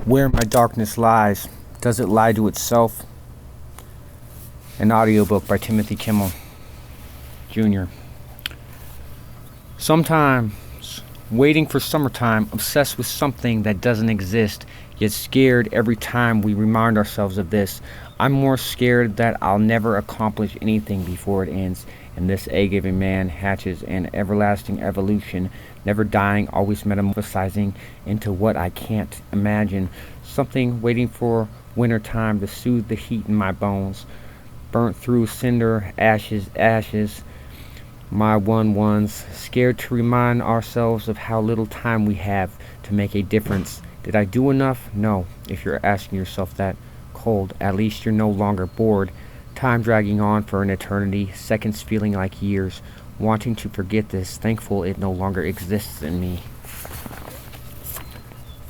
Where my darkness lies, does it lie to itself? An audiobook by Timothy Kimmel Jr. Sometimes, waiting for summertime, obsessed with something that doesn't exist, yet scared every time we remind ourselves of this. I'm more scared that I'll never accomplish anything before it ends, and this egg of a man hatches an everlasting evolution, never dying, always metamorphosizing into what I can't imagine. Something waiting for winter time to soothe the heat in my bones. Burnt through cinder, ashes, my ones, scared to remind ourselves of how little time we have to make a difference. Did I do enough? No. If you're asking yourself that, cold, at least you're no longer bored. Time dragging on for an eternity, seconds feeling like years, wanting to forget this, thankful it no longer exists in me.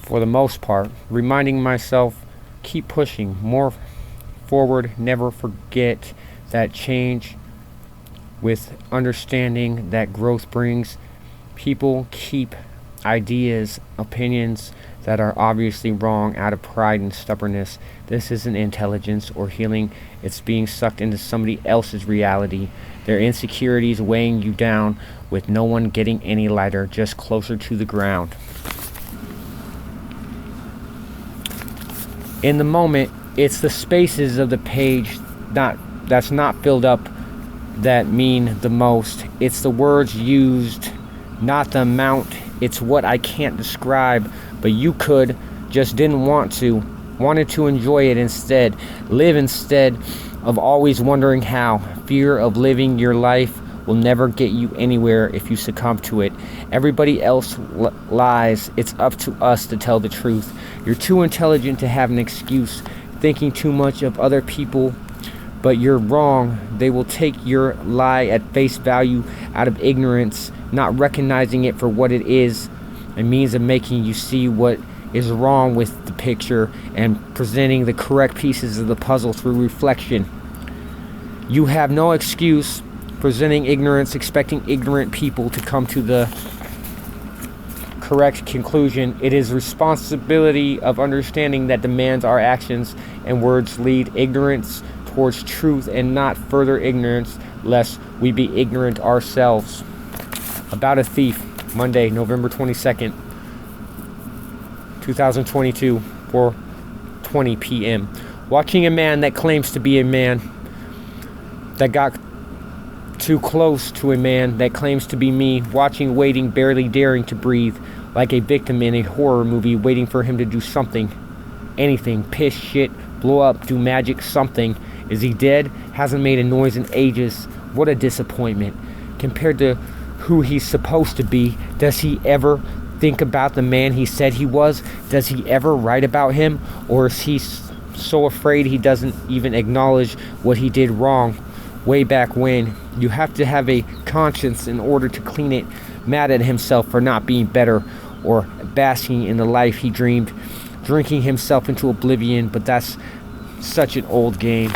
For the most part, reminding myself, keep pushing, more forward, never forget that change with understanding that growth brings. People keep ideas, opinions that are obviously wrong out of pride and stubbornness. This isn't intelligence or healing. It's being sucked into somebody else's reality. Their insecurities weighing you down with no one getting any lighter, just closer to the ground. In the moment, it's the spaces of the page that's not filled up that mean the most. It's the words used, not the amount. It's what I can't describe, but you could, just didn't want to. Wanted to enjoy it instead. Live instead of always wondering how. Fear of living your life will never get you anywhere if you succumb to it. Everybody else lies. It's up to us to tell the truth. You're too intelligent to have an excuse, thinking too much of other people, but you're wrong. They will take your lie at face value out of ignorance, not recognizing it for what it is, a means of making you see what is wrong with the picture and presenting the correct pieces of the puzzle through reflection. You have no excuse presenting ignorance, expecting ignorant people to come to the correct conclusion. It is responsibility of understanding that demands our actions and words lead ignorance towards truth and not further ignorance, lest we be ignorant ourselves. About a thief, Monday, November 22nd, 2022, 4:20 p.m. Watching a man that claims to be a man that got too close to a man that claims to be me. Watching, waiting, barely daring to breathe, like a victim in a horror movie, waiting for him to do something. Anything. Piss, shit, blow up, do magic, something. Is he dead? Hasn't made a noise in ages. What a disappointment. Compared to who he's supposed to be, does he ever think about the man he said he was? Does he ever write about him? Or is he so afraid he doesn't even acknowledge what he did wrong way back when? You have to have a conscience in order to clean it. Mad at himself for not being better or basking in the life he dreamed, drinking himself into oblivion, but that's such an old game.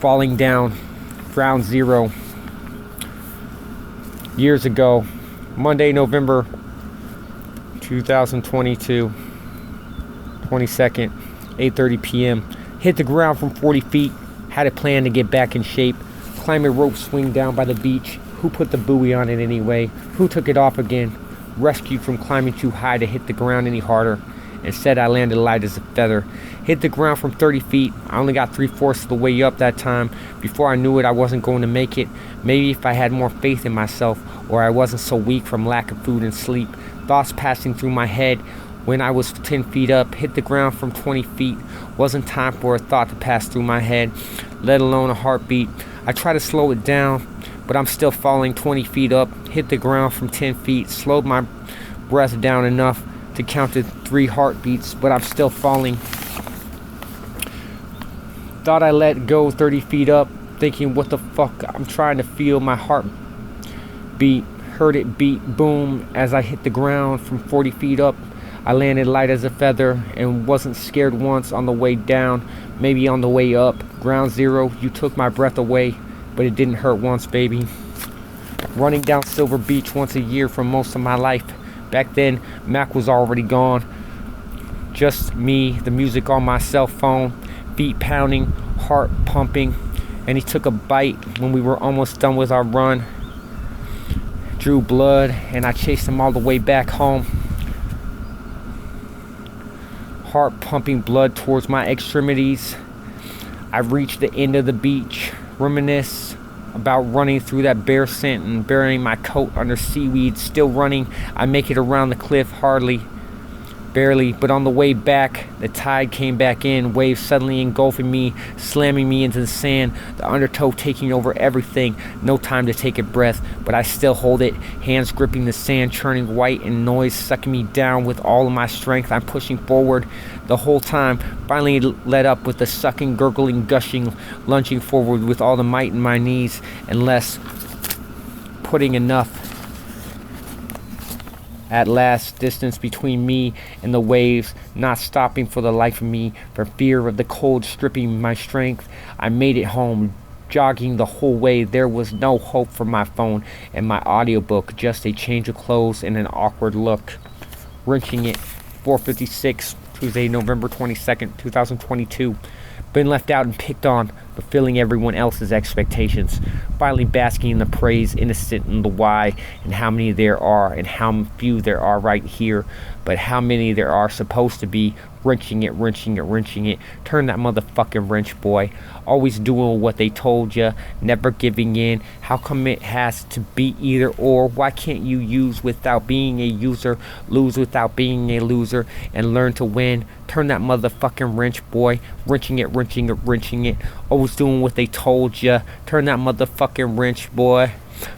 Falling down, ground zero. Years ago, Monday, November 2022, 22nd, 8:30 p.m. Hit the ground from 40 feet. Had a plan to get back in shape. Climb a rope swing down by the beach. Who put the buoy on it anyway? Who took it off again? Rescued from climbing too high to hit the ground any harder. Instead, I landed light as a feather. Hit the ground from 30 feet. I only got 3/4 of the way up that time. Before I knew it, I wasn't going to make it. Maybe if I had more faith in myself, or I wasn't so weak from lack of food and sleep. Thoughts passing through my head when I was 10 feet up. Hit the ground from 20 feet. Wasn't time for a thought to pass through my head, let alone a heartbeat. I try to slow it down, but I'm still falling 20 feet up. Hit the ground from 10 feet. Slowed my breath down enough to count to 3 heartbeats, but I'm still falling. Thought I let go 30 feet up, thinking, what the fuck? I'm trying to feel my heart beat. Heard it beat, boom, as I hit the ground from 40 feet up. I landed light as a feather and wasn't scared once on the way down, maybe on the way up. Ground zero, you took my breath away, but it didn't hurt once, baby. Running down Silver Beach once a year for most of my life. Back then, Mac was already gone. Just me, the music on my cell phone, feet pounding, heart pumping. And he took a bite when we were almost done with our run. Drew blood, and I chased him all the way back home. Heart pumping blood towards my extremities. I reached the end of the beach, reminisce about running through that bear scent and burying my coat under seaweed. Still running, I make it around the cliff, barely, but on the way back, the tide came back in, waves suddenly engulfing me, slamming me into the sand, the undertow taking over everything. No time to take a breath, but I still hold it, hands gripping the sand, churning white, and noise sucking me down with all of my strength. I'm pushing forward the whole time, finally let up with the sucking, gurgling, gushing, lunging forward with all the might in my knees, and less, putting enough at last distance between me and the waves, not stopping for the life of me, for fear of the cold stripping my strength. I made it home, jogging the whole way. There was no hope for my phone and my audiobook, just a change of clothes and an awkward look. Wrenching it, 4:56, Tuesday, November 22nd, 2022. Been left out and picked on, fulfilling everyone else's expectations. Finally basking in the praise, innocent in the why, and how many there are, and how few there are right here, but how many there are supposed to be. Wrenching it. Turn that motherfucking wrench, boy. Always doing what they told ya, never giving in. How come it has to be either or? Why can't you use without being a user, lose without being a loser, and learn to win? Turn that motherfucking wrench, boy. Wrenching it. Always doing what they told ya. Turn that motherfucking wrench, boy.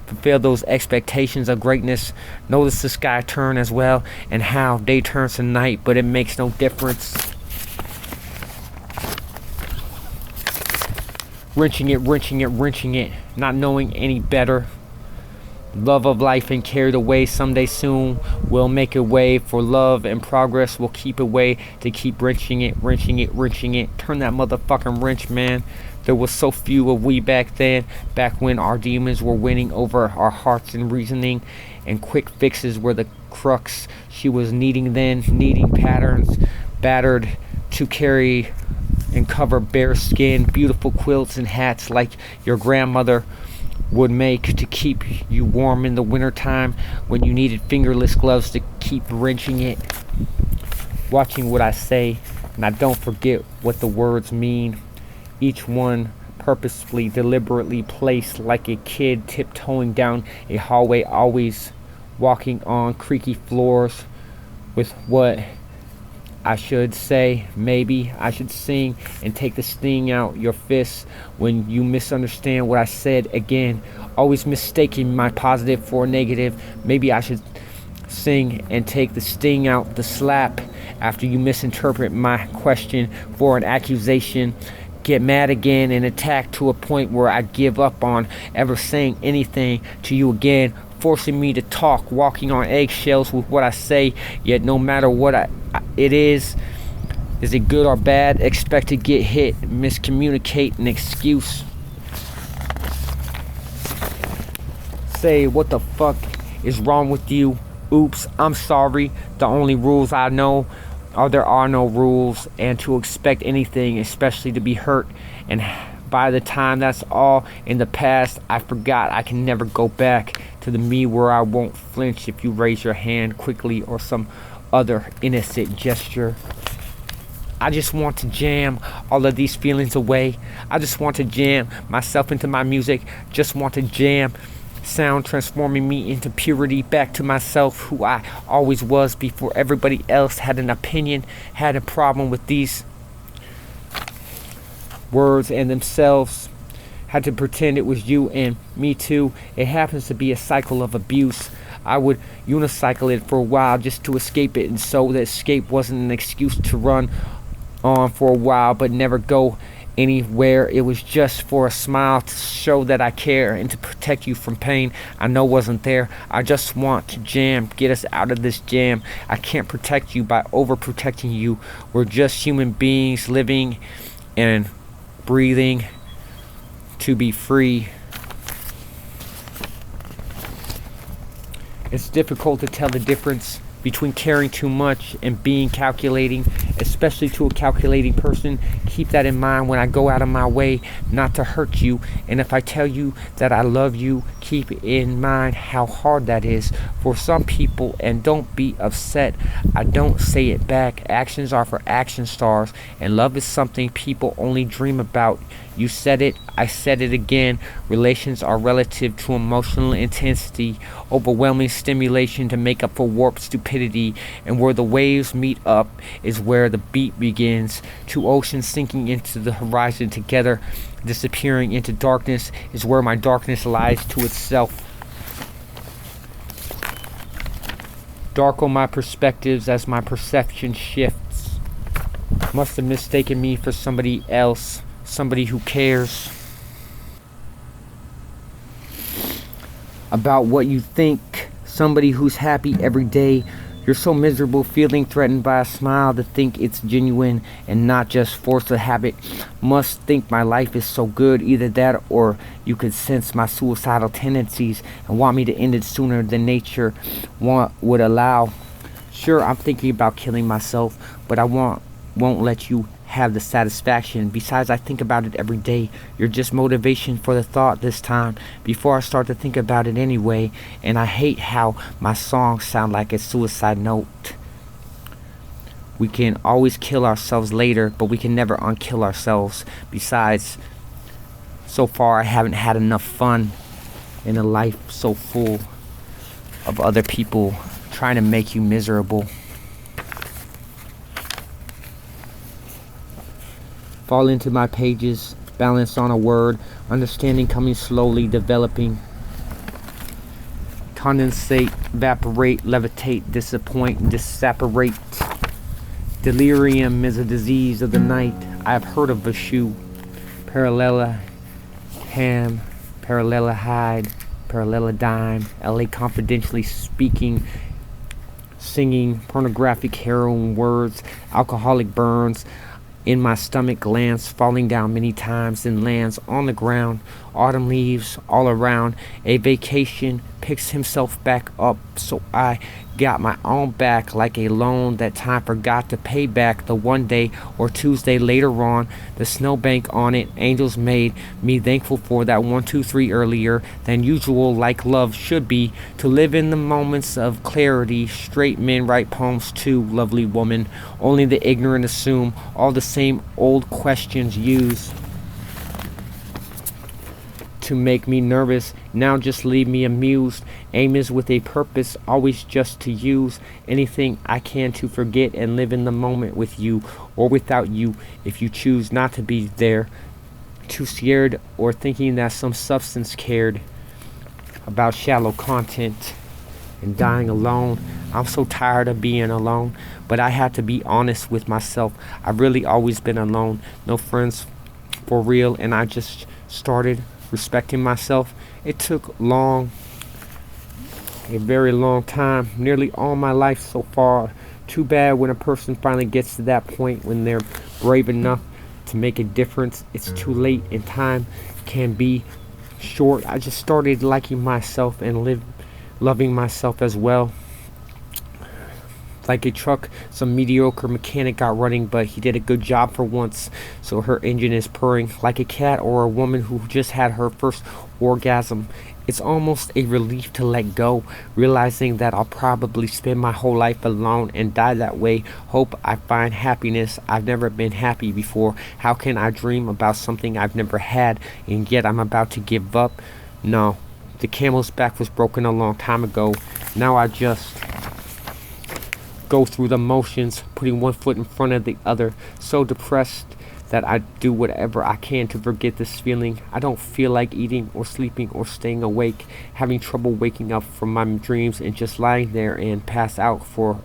Fulfill those expectations of greatness. Notice the sky turn as well, and how day turns to night, but it makes no difference. Wrenching it, not knowing any better. Love of life and carried away. Someday soon we'll make a way for love and progress. We'll keep a way to keep wrenching it. Turn that motherfucking wrench, man. There was so few of we back then, back when our demons were winning over our hearts and reasoning, and quick fixes were the crux she was needing then, needing patterns, battered to carry and cover bare skin, beautiful quilts and hats like your grandmother would make to keep you warm in the wintertime when you needed fingerless gloves to keep wrenching it. Watching what I say, and I don't forget what the words mean. Each one purposefully, deliberately placed like a kid tiptoeing down a hallway, always walking on creaky floors with what I should say. Maybe I should sing and take the sting out your fists when you misunderstand what I said again. Always mistaking my positive for a negative. Maybe I should sing and take the sting out the slap after you misinterpret my question for an accusation. Get mad again and attack to a point where I give up on ever saying anything to you again, forcing me to talk, walking on eggshells with what I say. Yet no matter what it is it good or bad, expect to get hit, miscommunicate an excuse. Say, what the fuck is wrong with you? Oops, I'm sorry. The only rules I know are there are no rules, and to expect anything, especially to be hurt, and by the time that's all in the past, I forgot I can never go back to the me where I won't flinch if you raise your hand quickly or some other innocent gesture. I just want to jam all of these feelings away. I just want to jam myself into my music, just want to jam sound, transforming me into purity, back to myself, who I always was before everybody else had an opinion, had a problem with these words and themselves, had to pretend it was you and me too. It happens to be a cycle of abuse. I would unicycle it for a while just to escape it, and so that escape wasn't an excuse to run on for a while but never go anywhere. It was just for a smile, to show that I care and to protect you from pain I know wasn't there. I just want to jam, get us out of this jam. I can't protect you by overprotecting you. We're just human beings living and breathing to be free. It's difficult to tell the difference between caring too much and being calculating, especially to a calculating person. Keep that in mind when I go out of my way not to hurt you. And if I tell you that I love you, keep in mind how hard that is for some people, and don't be upset. I don't say it back. Actions are for action stars, and love is something people only dream about. You said it, I said it again. Relations are relative to emotional intensity, overwhelming stimulation to make up for warped stupidity. And where the waves meet up is where the beat begins. Two oceans sinking into the horizon together, disappearing into darkness, is where my darkness lies to itself. Darken my perspectives as my perception shifts. Must have mistaken me for somebody else. Somebody who cares about what you think. Somebody who's happy every day. You're so miserable, feeling threatened by a smile, to think it's genuine and not just force a habit. Must think my life is so good. Either that, or you could sense my suicidal tendencies and want me to end it sooner than nature would allow. Sure, I'm thinking about killing myself, but I won't let you have the satisfaction. Besides, I think about it every day. You're just motivation for the thought this time, before I start to think about it anyway. And I hate how my songs sound like a suicide note. We can always kill ourselves later, but we can never unkill ourselves. Besides, so far I haven't had enough fun in a life so full of other people trying to make you miserable. Fall into my pages, balance on a word, understanding coming slowly, developing. Condensate, evaporate, levitate, disappoint, disapparate. Delirium is a disease of the night. I have heard of a shoe. Parallela ham, parallelahide, parallelodime. LA confidentially speaking, singing, pornographic heroin words, alcoholic burns. In my stomach glands, falling down many times, then lands on the ground. Autumn leaves all around. A vacation picks himself back up, so I got my own back like a loan that time forgot to pay back. The one day or Tuesday later on, the snowbank on it, angels made me thankful for that 1, 2, 3 earlier than usual, like love should be, to live in the moments of clarity. Straight men write poems too, lovely woman. Only the ignorant assume all the same old questions used to make me nervous. Now just leave me amused. Aim is with a purpose, always just to use anything I can to forget and live in the moment with you or without you, if you choose not to be there. Too scared or thinking that some substance cared about shallow content and dying alone. I'm so tired of being alone, but I have to be honest with myself. I've really always been alone, no friends for real, and I just started respecting myself. It took a very long time, nearly all my life so far. Too bad when a person finally gets to that point when they're brave enough to make a difference, it's too late and time can be short. I just started liking myself and loving myself as well. Like a truck, some mediocre mechanic got running, but he did a good job for once, so her engine is purring. Like a cat or a woman who just had her first orgasm, it's almost a relief to let go, realizing that I'll probably spend my whole life alone and die that way. Hope I find happiness. I've never been happy before. How can I dream about something I've never had, and yet I'm about to give up? No, the camel's back was broken a long time ago. Now I just go through the motions, putting one foot in front of the other, so depressed that I do whatever I can to forget this feeling. I don't feel like eating or sleeping or staying awake, having trouble waking up from my dreams and just lying there and pass out for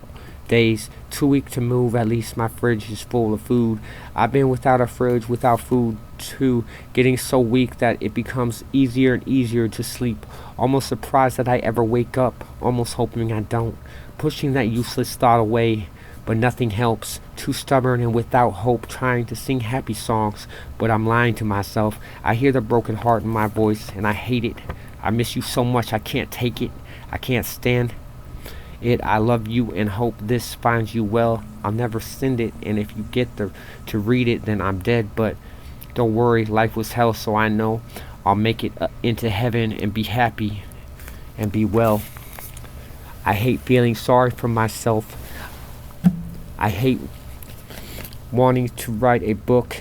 days. Too weak to move, at least my fridge is full of food. I've been without a fridge, without food too, getting so weak that it becomes easier and easier to sleep. Almost surprised that I ever wake up, almost hoping I don't. Pushing that useless thought away, but nothing helps. Too stubborn and without hope, trying to sing happy songs, but I'm lying to myself. I hear the broken heart in my voice, and I hate it. I miss you so much, I can't take it. I can't stand it. I love you and hope this finds you well. I'll never send it, and if you get to read it, then I'm dead. But don't worry, life was hell, so I know I'll make it into heaven and be happy and be well. I hate feeling sorry for myself. I hate wanting to write a book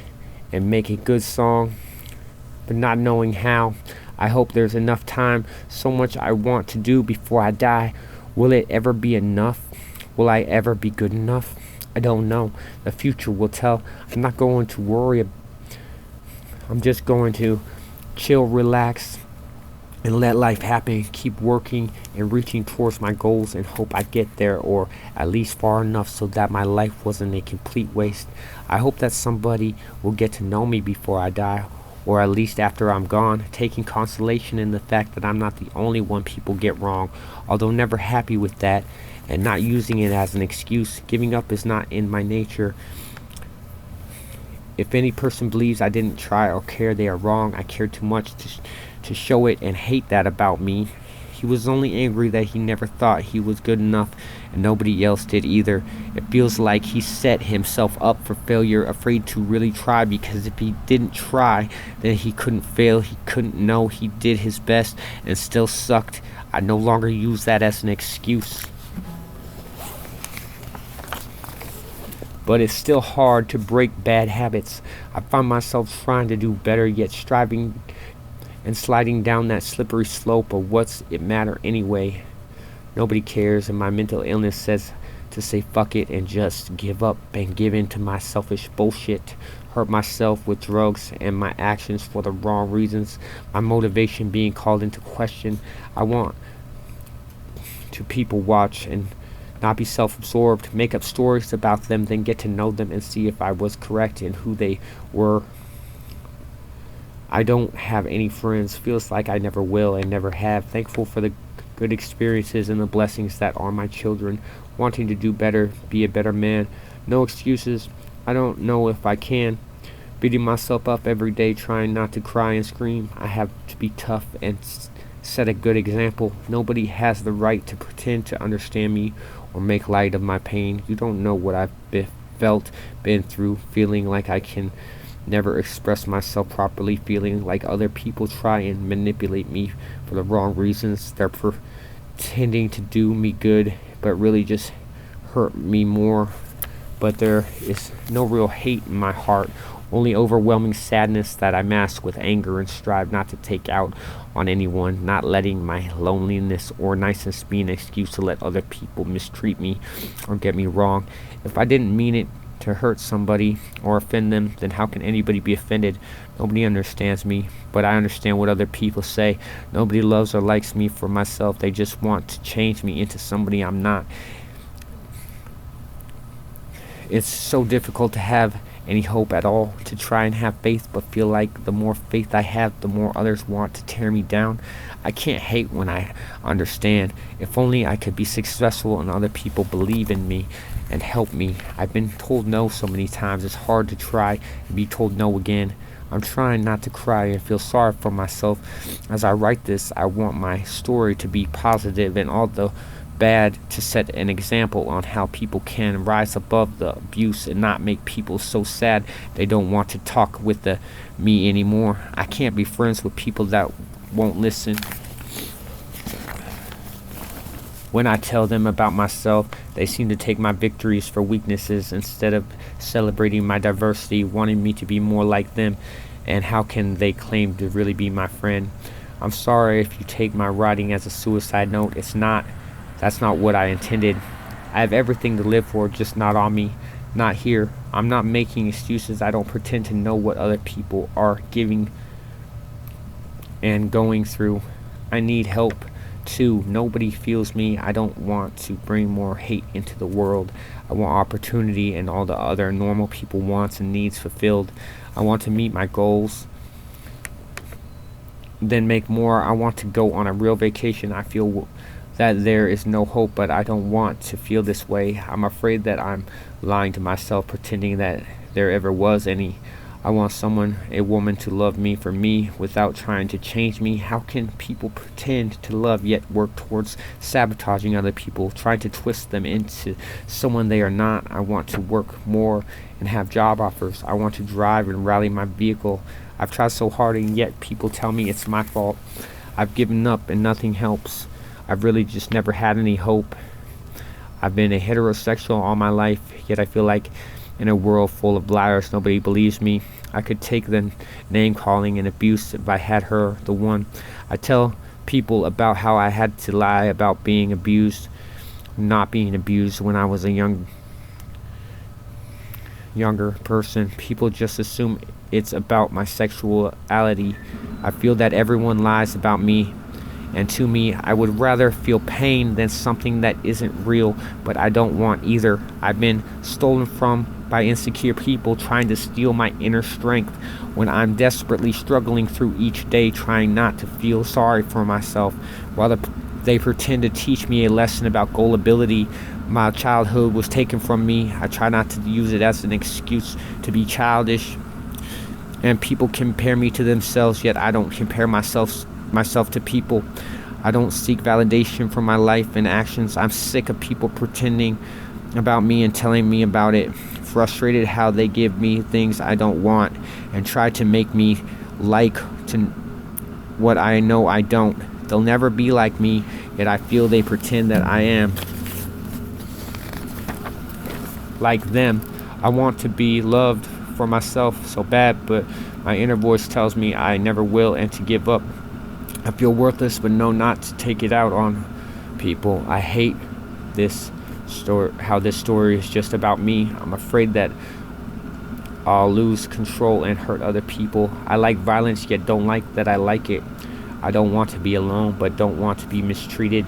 and make a good song, but not knowing how. I hope there's enough time. So much I want to do before I die. Will it ever be enough? Will I ever be good enough? I don't know. The future will tell. I'm not going to worry. I'm just going to chill, relax, and let life happen. Keep working and reaching towards my goals and hope I get there, or at least far enough so that my life wasn't a complete waste. I hope that somebody will get to know me before I die, or at least after I'm gone, taking consolation in the fact that I'm not the only one people get wrong, although never happy with that, and not using it as an excuse. Giving up is not in my nature. If any person believes I didn't try or care, they are wrong. I care too much to show it and hate that about me. He was only angry that he never thought he was good enough, and nobody else did either. It feels like he set himself up for failure, afraid to really try, because if he didn't try, then he couldn't fail. He couldn't know he did his best and still sucked. I no longer use that as an excuse. But it's still hard to break bad habits. I find myself trying to do better, yet striving and sliding down that slippery slope of what's it matter anyway. Nobody cares, and my mental illness says to say fuck it and just give up and give in to my selfish bullshit. Hurt myself with drugs and my actions for the wrong reasons. My motivation being called into question. I want to people watch and not be self-absorbed, make up stories about them, then get to know them and see if I was correct in who they were. I don't have any friends. Feels like I never will and never have. Thankful for the good experiences and the blessings that are my children. Wanting to do better, be a better man. No excuses. I don't know if I can. Beating myself up every day, trying not to cry and scream. I have to be tough and set a good example. Nobody has the right to pretend to understand me or make light of my pain. You don't know what I've felt, been through, feeling like I can never express myself properly, feeling like other people try and manipulate me for the wrong reasons. They're pretending to do me good, but really just hurt me more. But there is no real hate in my heart, only overwhelming sadness that I mask with anger and strive not to take out on anyone, not letting my loneliness or niceness be an excuse to let other people mistreat me or get me wrong. If I didn't mean it to hurt somebody or offend them, then how can anybody be offended? Nobody understands me, but I understand what other people say. Nobody loves or likes me for myself. They just want to change me into somebody I'm not. It's so difficult to have any hope at all, to try and have faith, but feel like the more faith I have, the more others want to tear me down. I can't hate when I understand. If only I could be successful and other people believe in me and help me. I've been told no so many times. It's hard to try and be told no again. I'm trying not to cry and feel sorry for myself. As I write this, I want my story to be positive and all the bad to set an example on how people can rise above the abuse and not make people so sad they don't want to talk with me anymore. I can't be friends with people that won't listen. When I tell them about myself, they seem to take my victories for weaknesses instead of celebrating my diversity, wanting me to be more like them. And how can they claim to really be my friend? I'm sorry if you take my writing as a suicide note. That's not what I intended. I have everything to live for, just not on me, not here. I'm not making excuses. I don't pretend to know what other people are giving and going through. I need help too. Nobody feels me. I don't want to bring more hate into the world. I want opportunity and all the other normal people wants and needs fulfilled. I want to meet my goals, then make more. I want to go on a real vacation. I feel that there is no hope, but I don't want to feel this way. I'm afraid that I'm lying to myself, pretending that there ever was any. I want a woman to love me for me without trying to change me. How can people pretend to love yet work towards sabotaging other people, trying to twist them into someone they are not? I want to work more and have job offers. I want to drive and rally my vehicle. I've tried so hard and yet people tell me it's my fault. I've given up and nothing helps. I've really just never had any hope. I've been a heterosexual all my life, yet I feel like in a world full of liars, nobody believes me. I could take the name calling and abuse if I had her, the one. I tell people about how I had to lie about being abused, not being abused when I was a younger person. People just assume it's about my sexuality. I feel that everyone lies about me. And to me, I would rather feel pain than something that isn't real, but I don't want either. I've been stolen from by insecure people trying to steal my inner strength when I'm desperately struggling through each day, trying not to feel sorry for myself, while they pretend to teach me a lesson about gullibility. My childhood was taken from me. I try not to use it as an excuse to be childish. And people compare me to themselves, yet I don't compare myself to people. I don't seek validation for my life and actions. I'm sick of people pretending about me and telling me about it. Frustrated how they give me things I don't want and try to make me like to what I know I don't. They'll never be like me, yet I feel they pretend that I am like them. I want to be loved for myself so bad, but my inner voice tells me I never will and to give up. I feel worthless but know not to take it out on people. I hate this story, how this story is just about me. I'm afraid that I'll lose control and hurt other people. I like violence yet don't like that I like it. I don't want to be alone but don't want to be mistreated.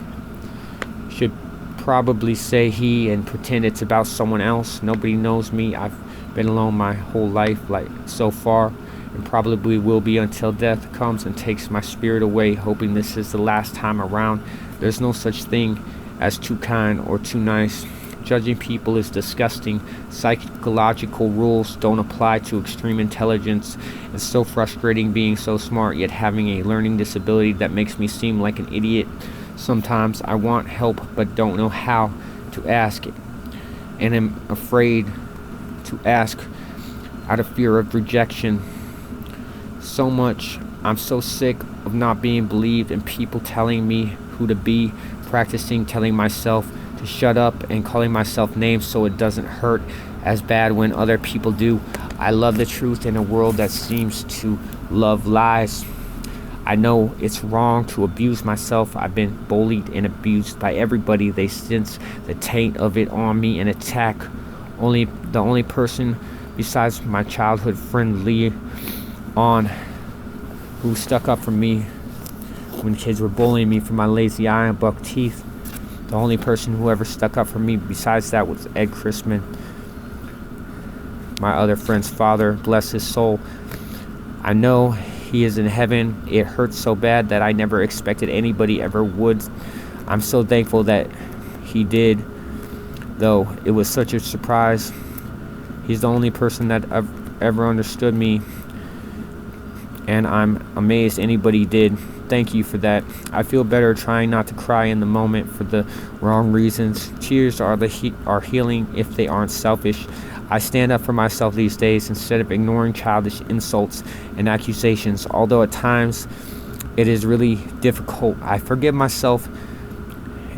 Should probably say he and pretend it's about someone else. Nobody knows me. I've been alone my whole life, like so far, and probably will be until death comes and takes my spirit away, hoping this is the last time around. There's no such thing as too kind or too nice. Judging people is disgusting. Psychological rules don't apply to extreme intelligence. It's so frustrating being so smart yet having a learning disability that makes me seem like an idiot. Sometimes I want help but don't know how to ask it, and am afraid to ask out of fear of rejection. So much. I'm so sick of not being believed and people telling me who to be, practicing telling myself to shut up and calling myself names so it doesn't hurt as bad when other people do. I love the truth in a world that seems to love lies. I know it's wrong to abuse myself. I've been bullied and abused by everybody. They sense the taint of it on me and attack. The only person besides my childhood friend Leon who stuck up for me when kids were bullying me for my lazy eye and buck teeth. The only person who ever stuck up for me besides that was Ed Chrisman, my other friend's father, bless his soul. I know he is in heaven. It hurts so bad that I never expected anybody ever would. I'm so thankful that he did, though it was such a surprise. He's the only person that ever understood me, and I'm amazed anybody did. Thank you for that. I feel better trying not to cry in the moment for the wrong reasons. Tears are healing if they aren't selfish. I stand up for myself these days instead of ignoring childish insults and accusations. Although at times it is really difficult, I forgive myself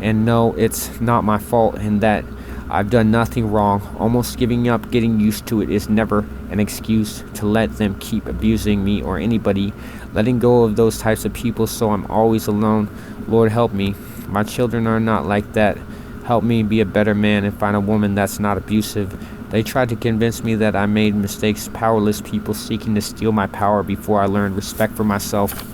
and know it's not my fault and that I've done nothing wrong. Almost giving up, getting used to it is never an excuse to let them keep abusing me or anybody. Letting go of those types of people so I'm always alone. Lord, help me. My children are not like that. Help me be a better man and find a woman that's not abusive. They tried to convince me that I made mistakes. Powerless people seeking to steal my power before I learned respect for myself.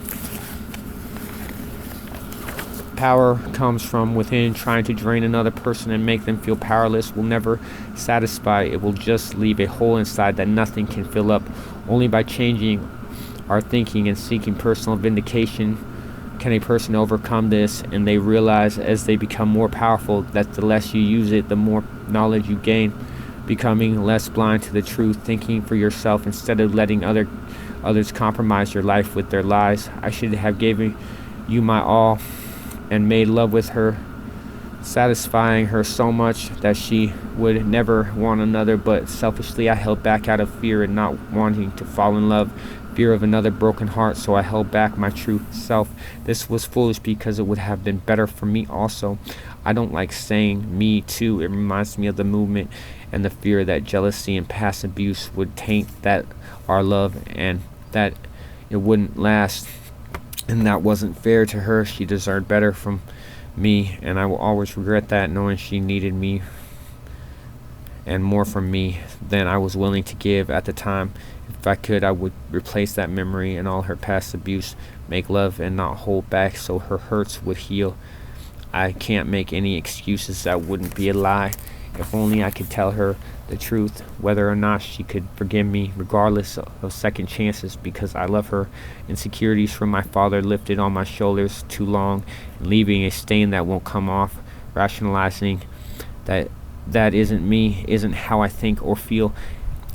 Power comes from within. Trying to drain another person and make them feel powerless will never satisfy. It will just leave a hole inside that nothing can fill up. Only by changing our thinking and seeking personal vindication can a person overcome this, and they realize as they become more powerful that the less you use it, the more knowledge you gain. becoming less blind to the truth, thinking for yourself instead of letting others compromise your life with their lies. I should have given you my all and made love with her, satisfying her so much that she would never want another, but selfishly I held back out of fear and not wanting to fall in love, fear of another broken heart, so I held back my true self. This was foolish because it would have been better for me also. I don't like saying me too. It reminds me of the movement and the fear that jealousy and past abuse would taint that our love and that it wouldn't last. And that wasn't fair to her. She deserved better from me, and I will always regret that, knowing she needed me and more from me than I was willing to give at the time. If I could, I would replace that memory and all her past abuse, make love and not hold back so her hurts would heal. I can't make any excuses. That wouldn't be a lie. If only I could tell her the truth, whether or not she could forgive me, regardless of second chances, because I love her. Insecurities from my father lifted on my shoulders too long, leaving a stain that won't come off, rationalizing that isn't me, isn't how I think or feel.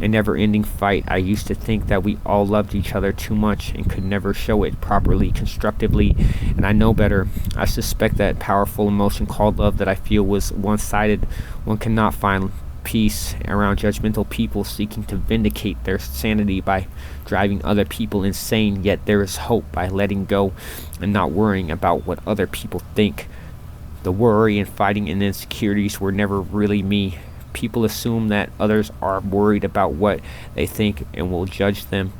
A never-ending fight. I used to think that we all loved each other too much and could never show it properly, constructively, and I know better. I suspect that powerful emotion called love that I feel was one-sided. One cannot find peace around judgmental people seeking to vindicate their sanity by driving other people insane, yet there is hope by letting go and not worrying about what other people think. The worry and fighting and insecurities were never really me. People assume that others are worried about what they think and will judge them.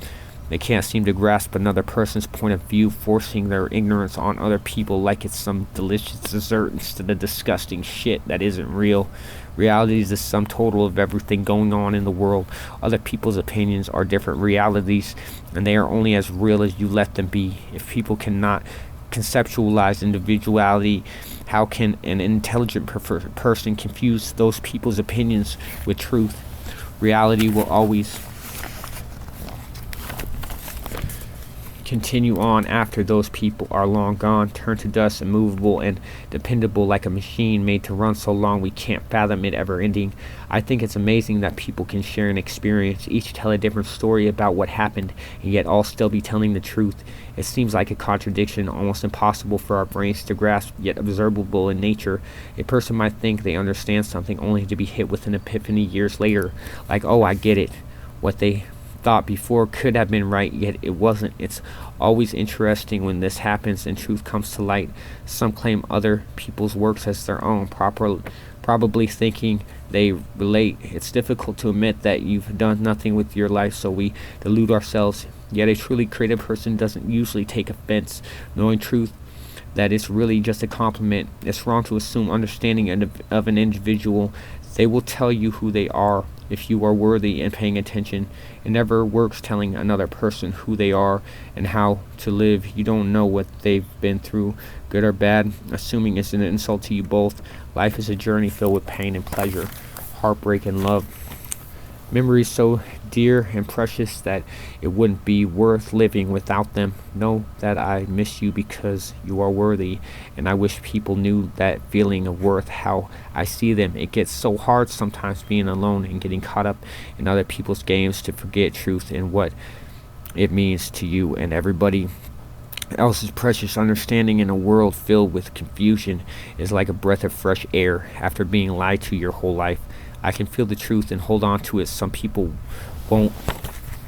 They can't seem to grasp another person's point of view, forcing their ignorance on other people like it's some delicious dessert instead of disgusting shit that isn't real. Reality is the sum total of everything going on in the world. Other people's opinions are different realities, and they are only as real as you let them be. If people cannot conceptualize individuality, how can an intelligent person confuse those people's opinions with truth? Reality will always continue on after those people are long gone, turn to dust, immovable and dependable like a machine made to run so long we can't fathom it ever ending. I think it's amazing that people can share an experience, each tell a different story about what happened, and yet all still be telling the truth. It seems like a contradiction, almost impossible for our brains to grasp, yet observable in nature. A person might think they understand something only to be hit with an epiphany years later, like, oh, I get it. What they thought before could have been right, yet it wasn't. It's always interesting when this happens and truth comes to light. Some claim other people's works as their own, probably thinking they relate. It's difficult to admit that you've done nothing with your life, so we delude ourselves. Yet a truly creative person doesn't usually take offense, knowing truth that it's really just a compliment. It's wrong to assume understanding of an individual. They will tell you who they are if you are worthy and paying attention. It never works telling another person who they are and how to live. You don't know what they've been through, good or bad. Assuming is an insult to you both. Life is a journey filled with pain and pleasure, heartbreak and love. Memories so dear and precious that it wouldn't be worth living without them. Know that I miss you because you are worthy, and I wish people knew that feeling of worth, how I see them. It gets so hard sometimes being alone and getting caught up in other people's games to forget truth and what it means to you and everybody else's precious understanding in a world filled with confusion is like a breath of fresh air after being lied to your whole life. I can feel the truth and hold on to it. Some people won't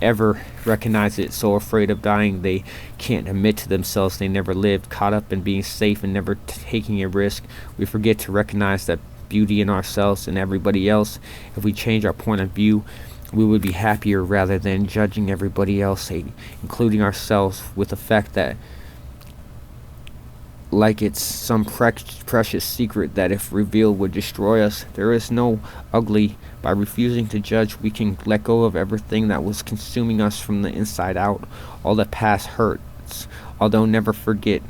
ever recognize it, so afraid of dying they can't admit to themselves they never lived, caught up in being safe and never taking a risk. We forget to recognize that beauty in ourselves and everybody else. If we change our point of view, we would be happier rather than judging everybody else, including ourselves, with the fact that like it's some precious secret that if revealed would destroy us. There is no ugly. By refusing to judge, we can let go of everything that was consuming us from the inside out. All the past hurts, although never forget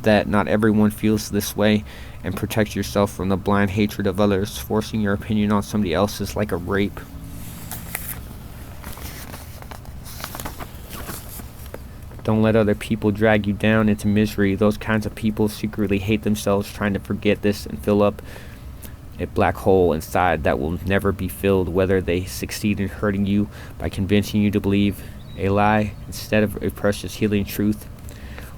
that not everyone feels this way, and protect yourself from the blind hatred of others. Forcing your opinion on somebody else is like a rape. Don't let other people drag you down into misery. Those kinds of people secretly hate themselves, trying to forget this and fill up a black hole inside that will never be filled, whether they succeed in hurting you by convincing you to believe a lie instead of a precious healing truth.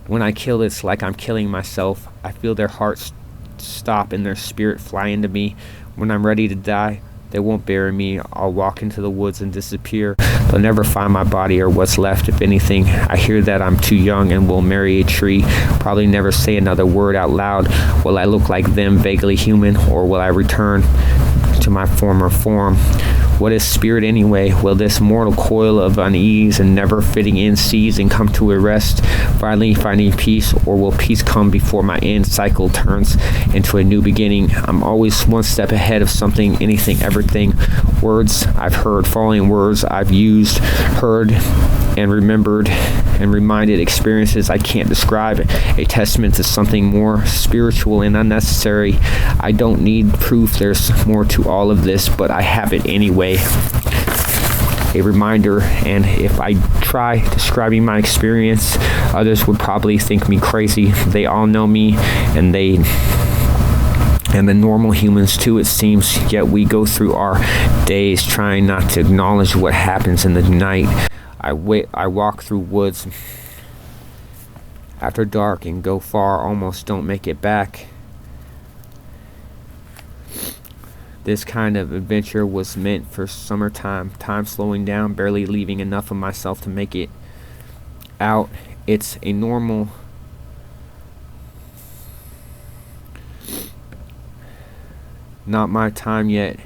When I kill, it's like I'm killing myself. I feel their hearts stop and their spirit fly into me. When I'm ready to die, they won't bury me. I'll walk into the woods and disappear. They'll never find my body or what's left. If anything, I hear that I'm too young and will marry a tree. Probably never say another word out loud. Will I look like them, vaguely human, or will I return to my former form? What is spirit anyway? Will this mortal coil of unease and never fitting in seize and come to a rest, finally finding peace, or will peace come before my end cycle turns into a new beginning? I'm always one step ahead of something, anything, everything. Words I've heard, falling words I've used, heard and remembered and reminded, experiences I can't describe, a testament to something more spiritual and unnecessary. I don't need proof there's more to all of this, but I have it anyway. A reminder, and if I try describing my experience, others would probably think me crazy. They all know me, and the normal humans too, it seems, yet we go through our days trying not to acknowledge what happens in the night. I walk through woods after dark and go far, almost don't make it back. This kind of adventure was meant for summertime, time slowing down, barely leaving enough of myself to make it out. It's a normal not my time yet,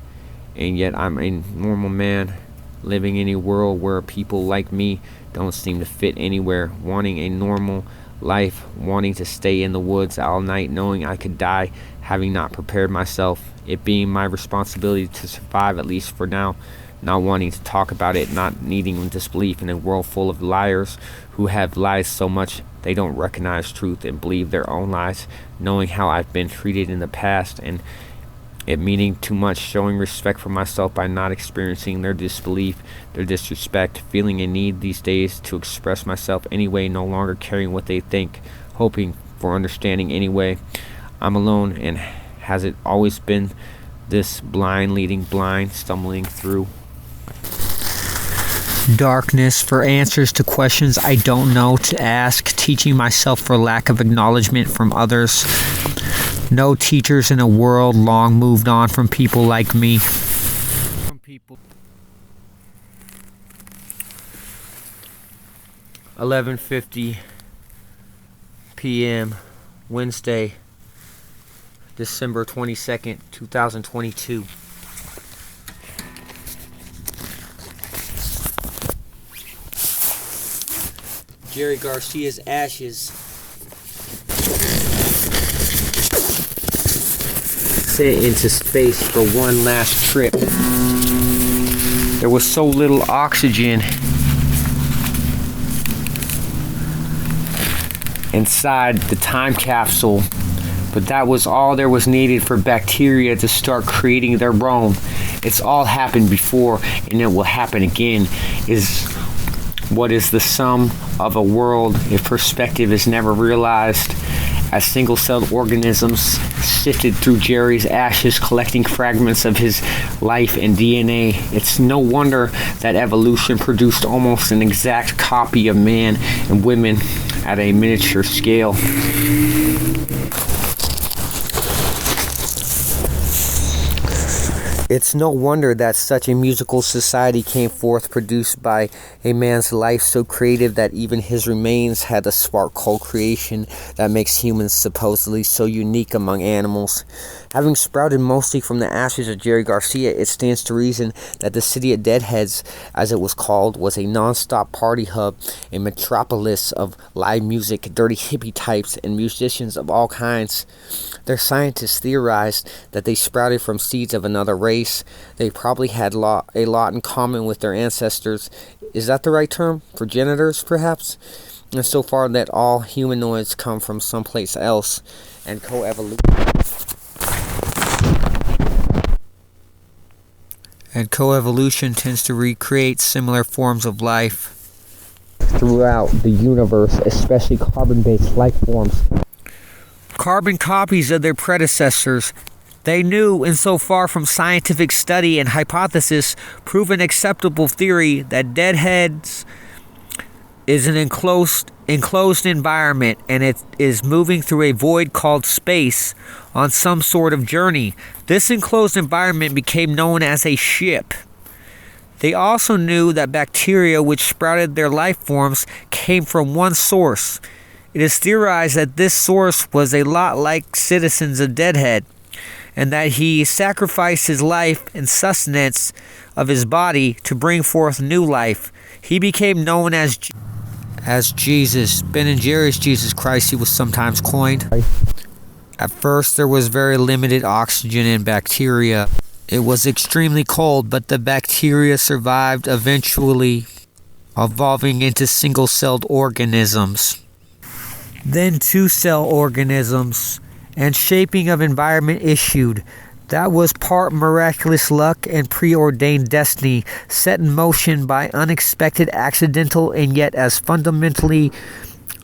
and yet I'm a normal man living in a world where people like me don't seem to fit anywhere, wanting a normal life, wanting to stay in the woods all night, knowing I could die, having not prepared myself, it being my responsibility to survive, at least for now, not wanting to talk about it, not needing disbelief in a world full of liars who have lied so much they don't recognize truth and believe their own lies, knowing how I've been treated in the past and it meaning too much, showing respect for myself by not experiencing their disbelief, their disrespect, feeling a need these days to express myself anyway, no longer caring what they think, hoping for understanding anyway. I'm alone, and has it always been this blind leading blind, stumbling through darkness for answers to questions I don't know to ask, teaching myself for lack of acknowledgement from others. No teachers in a world long moved on from people like me. 11:50 p.m. Wednesday, December 22nd, 2022. Jerry Garcia's ashes sent into space for one last trip. There was so little oxygen inside the time capsule, but that was all there was needed for bacteria to start creating their own. It's all happened before, and it will happen again. Is what is the sum of a world if perspective is never realized? As single-celled organisms sifted through Jerry's ashes, collecting fragments of his life and DNA, it's no wonder that evolution produced almost an exact copy of man and women at a miniature scale. It's no wonder that such a musical society came forth, produced by a man's life so creative that even his remains had the spark co-creation that makes humans supposedly so unique among animals. Having sprouted mostly from the ashes of Jerry Garcia, it stands to reason that the City of Deadheads, as it was called, was a non-stop party hub, a metropolis of live music, dirty hippie types, and musicians of all kinds. Their scientists theorized that they sprouted from seeds of another race. They probably had a lot in common with their ancestors. Is that the right term? Progenitors, perhaps? And so far that all humanoids come from someplace else, and coevolution tends to recreate similar forms of life throughout the universe, especially carbon-based life forms. Carbon copies of their predecessors. They knew, insofar from scientific study and hypothesis, proven acceptable theory that deadheads is an enclosed environment, and it is moving through a void called space on some sort of journey. This enclosed environment became known as a ship. They also knew that bacteria which sprouted their life forms came from one source. It is theorized that this source was a lot like citizens of Deadhead, and that he sacrificed his life and sustenance of his body to bring forth new life. He became known as Jesus. Ben and Jerry's Jesus Christ, he was sometimes coined. At first, there was very limited oxygen in bacteria. It was extremely cold, but the bacteria survived, eventually evolving into single-celled organisms, then two-cell organisms, and shaping of environment issued. That was part miraculous luck and preordained destiny, set in motion by unexpected, accidental, and yet as fundamentally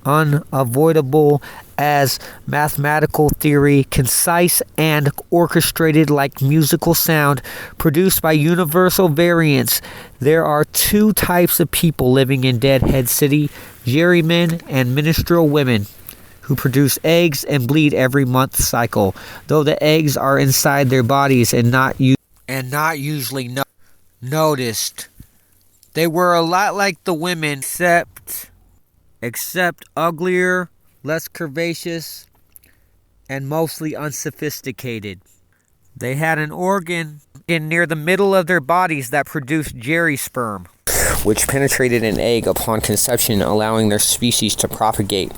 unavoidable as mathematical theory, concise and orchestrated like musical sound, produced by universal variance. There are two types of people living in Deadhead City: Jerrymen and minstrel women, who produce eggs and bleed every month cycle, though the eggs are inside their bodies and not usually noticed. They were a lot like the women, except uglier, less curvaceous, and mostly unsophisticated. They had an organ near the middle of their bodies that produced Jerry sperm, which penetrated an egg upon conception, allowing their species to propagate.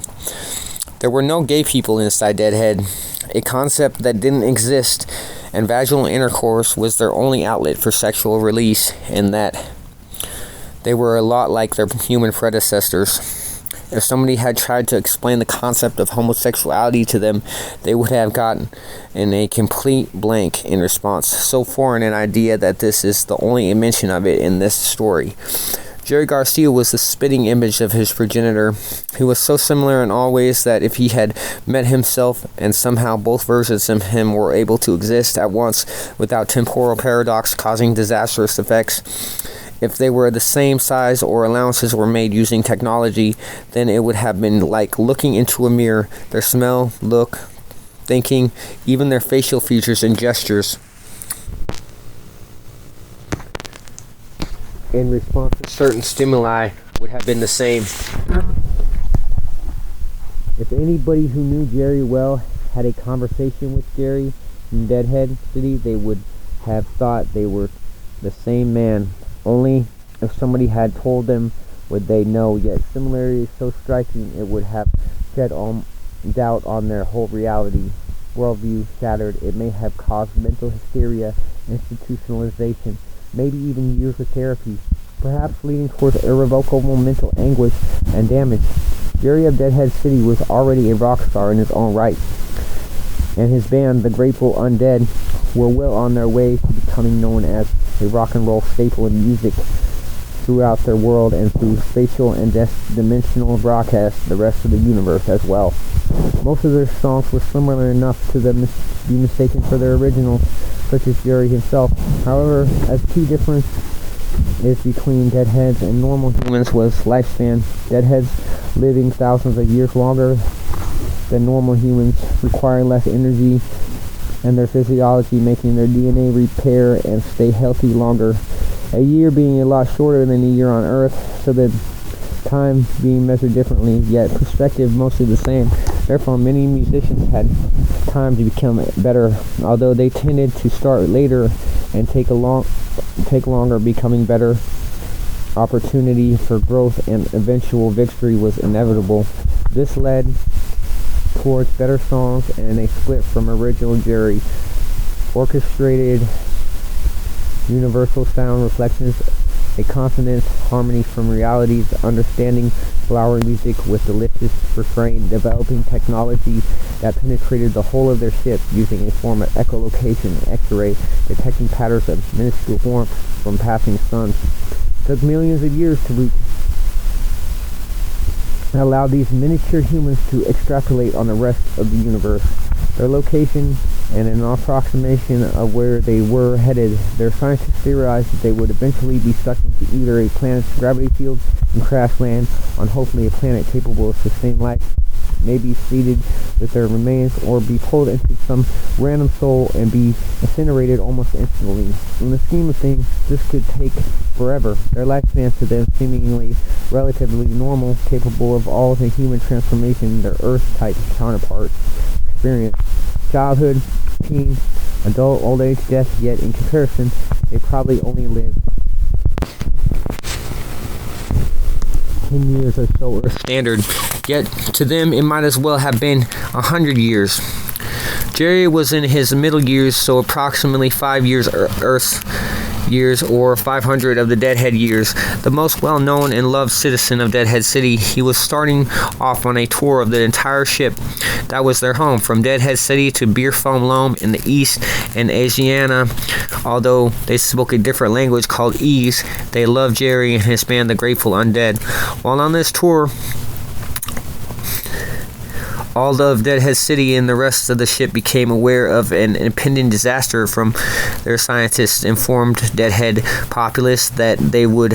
There were no gay people inside Deadhead, a concept that didn't exist, and vaginal intercourse was their only outlet for sexual release, in that they were a lot like their human predecessors. If somebody had tried to explain the concept of homosexuality to them, they would have gotten a complete blank in response, so foreign an idea that this is the only mention of it in this story. Jerry Garcia was the spitting image of his progenitor, who was so similar in all ways that if he had met himself and somehow both versions of him were able to exist at once without temporal paradox causing disastrous effects, if they were the same size or allowances were made using technology, then it would have been like looking into a mirror. Their smell, look, thinking, even their facial features and gestures in response to certain stimuli would have been the same. If anybody who knew Jerry well had a conversation with Jerry in Deadhead City, they would have thought they were the same man. Only if somebody had told them would they know, yet similarity is so striking it would have shed all doubt on their whole reality. Worldview shattered, it may have caused mental hysteria, institutionalization, maybe even years of therapy, perhaps leading towards irrevocable mental anguish and damage. Jerry of Deadhead City was already a rock star in his own right, and his band, the Grateful Undead, were well on their way to becoming known as a rock and roll staple in music throughout their world and through spatial and dimensional broadcasts the rest of the universe as well. Most of their songs were similar enough to them be mistaken for their originals, such as Jerry himself. However, a key difference is between deadheads and normal humans was lifespan. Deadheads living thousands of years longer than normal humans, requiring less energy and their physiology making their DNA repair and stay healthy longer. A year being a lot shorter than a year on Earth, so that time being measured differently, yet perspective mostly the same. Therefore, many musicians had time to become better, although they tended to start later and take longer becoming better. Opportunity for growth and eventual victory was inevitable. This led towards better songs and a split from original Jerry. Orchestrated universal sound reflections, a consonance harmony from realities, understanding flower music with delicious refrain, developing technology that penetrated the whole of their ship using a form of echolocation, X-ray, detecting patterns of minuscule warmth from passing suns. It took millions of years to reach and allow these miniature humans to extrapolate on the rest of the universe. Their location and an approximation of where they were headed. Their scientists theorized that they would eventually be sucked into either a planet's gravity field and crash land on hopefully a planet capable of sustained life, maybe seeded with their remains, or be pulled into some random soul and be incinerated almost instantly. In the scheme of things, this could take forever. Their lifespans to them seemingly relatively normal, capable of all the human transformation their Earth-type counterparts experience. Childhood, teen, adult, old age, death, yet in comparison, they probably only lived 10 years or so Earth standard, yet to them it might as well have been 100 years. Jerry was in his middle years, so approximately 5 years Earth years, or 500 of the Deadhead years. The most well-known and loved citizen of Deadhead City, he was starting off on a tour of the entire ship that was their home, from Deadhead City to Beer Foam Loam in the east and Asiana. Although they spoke a different language called Ease, they loved Jerry and his band, the Grateful Undead. While on this tour, all of Deadhead City and the rest of the ship became aware of an impending disaster from their scientists informed Deadhead populace that they would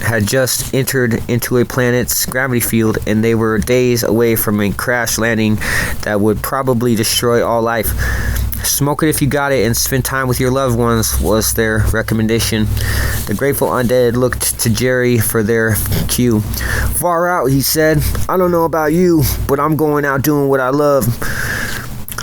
had just entered into a planet's gravity field, and they were days away from a crash landing that would probably destroy all life. Smoke it if you got it and spend time with your loved ones was their recommendation. The Grateful Undead looked to Jerry for their cue. Far out, he said. I don't know about you, but I'm going out doing what I love.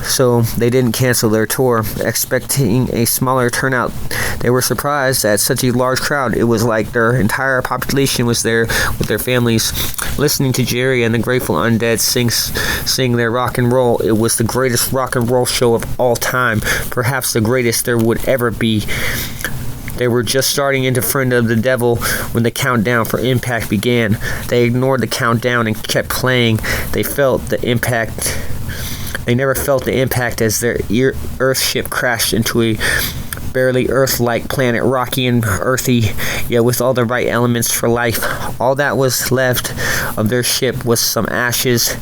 So they didn't cancel their tour, expecting a smaller turnout. They were surprised at such a large crowd. It was like their entire population was there with their families, listening to Jerry and the Grateful Undead sing their rock and roll. It was the greatest rock and roll show of all time, perhaps the greatest there would ever be. They were just starting into Friend of the Devil when the countdown for impact began. They ignored the countdown and kept playing. They never felt the impact as their Earth ship crashed into a barely Earth-like planet, rocky and earthy, yet with all the right elements for life. All that was left of their ship was some ashes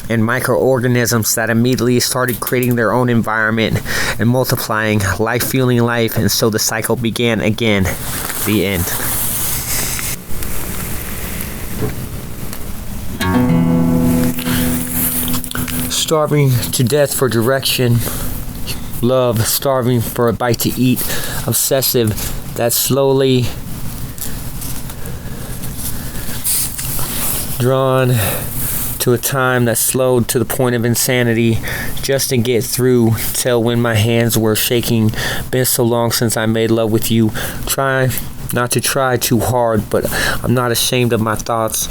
and microorganisms that immediately started creating their own environment and multiplying, life fueling life, and so the cycle began again. The end. Starving to death for direction, love, starving for a bite to eat, obsessive, that slowly drawn to a time that slowed to the point of insanity just to get through till when my hands were shaking. Been so long since I made love with you. Try not to try too hard, but I'm not ashamed of my thoughts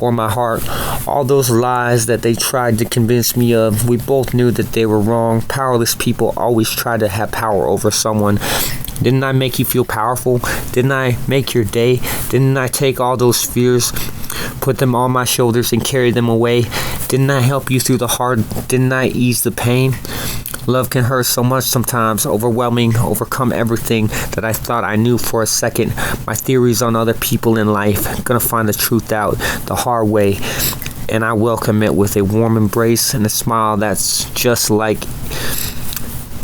or my heart. All those lies that they tried to convince me of, we both knew that they were wrong. Powerless people always try to have power over someone. Didn't I make you feel powerful? Didn't I make your day? Didn't I take all those fears, put them on my shoulders and carry them away? Didn't I help you through the hard? Didn't I ease the pain? Love can hurt so much sometimes, overwhelming, overcome everything that I thought I knew for a second. My theories on other people in life, gonna find the truth out the hard way, and I welcome it with a warm embrace and a smile that's just like,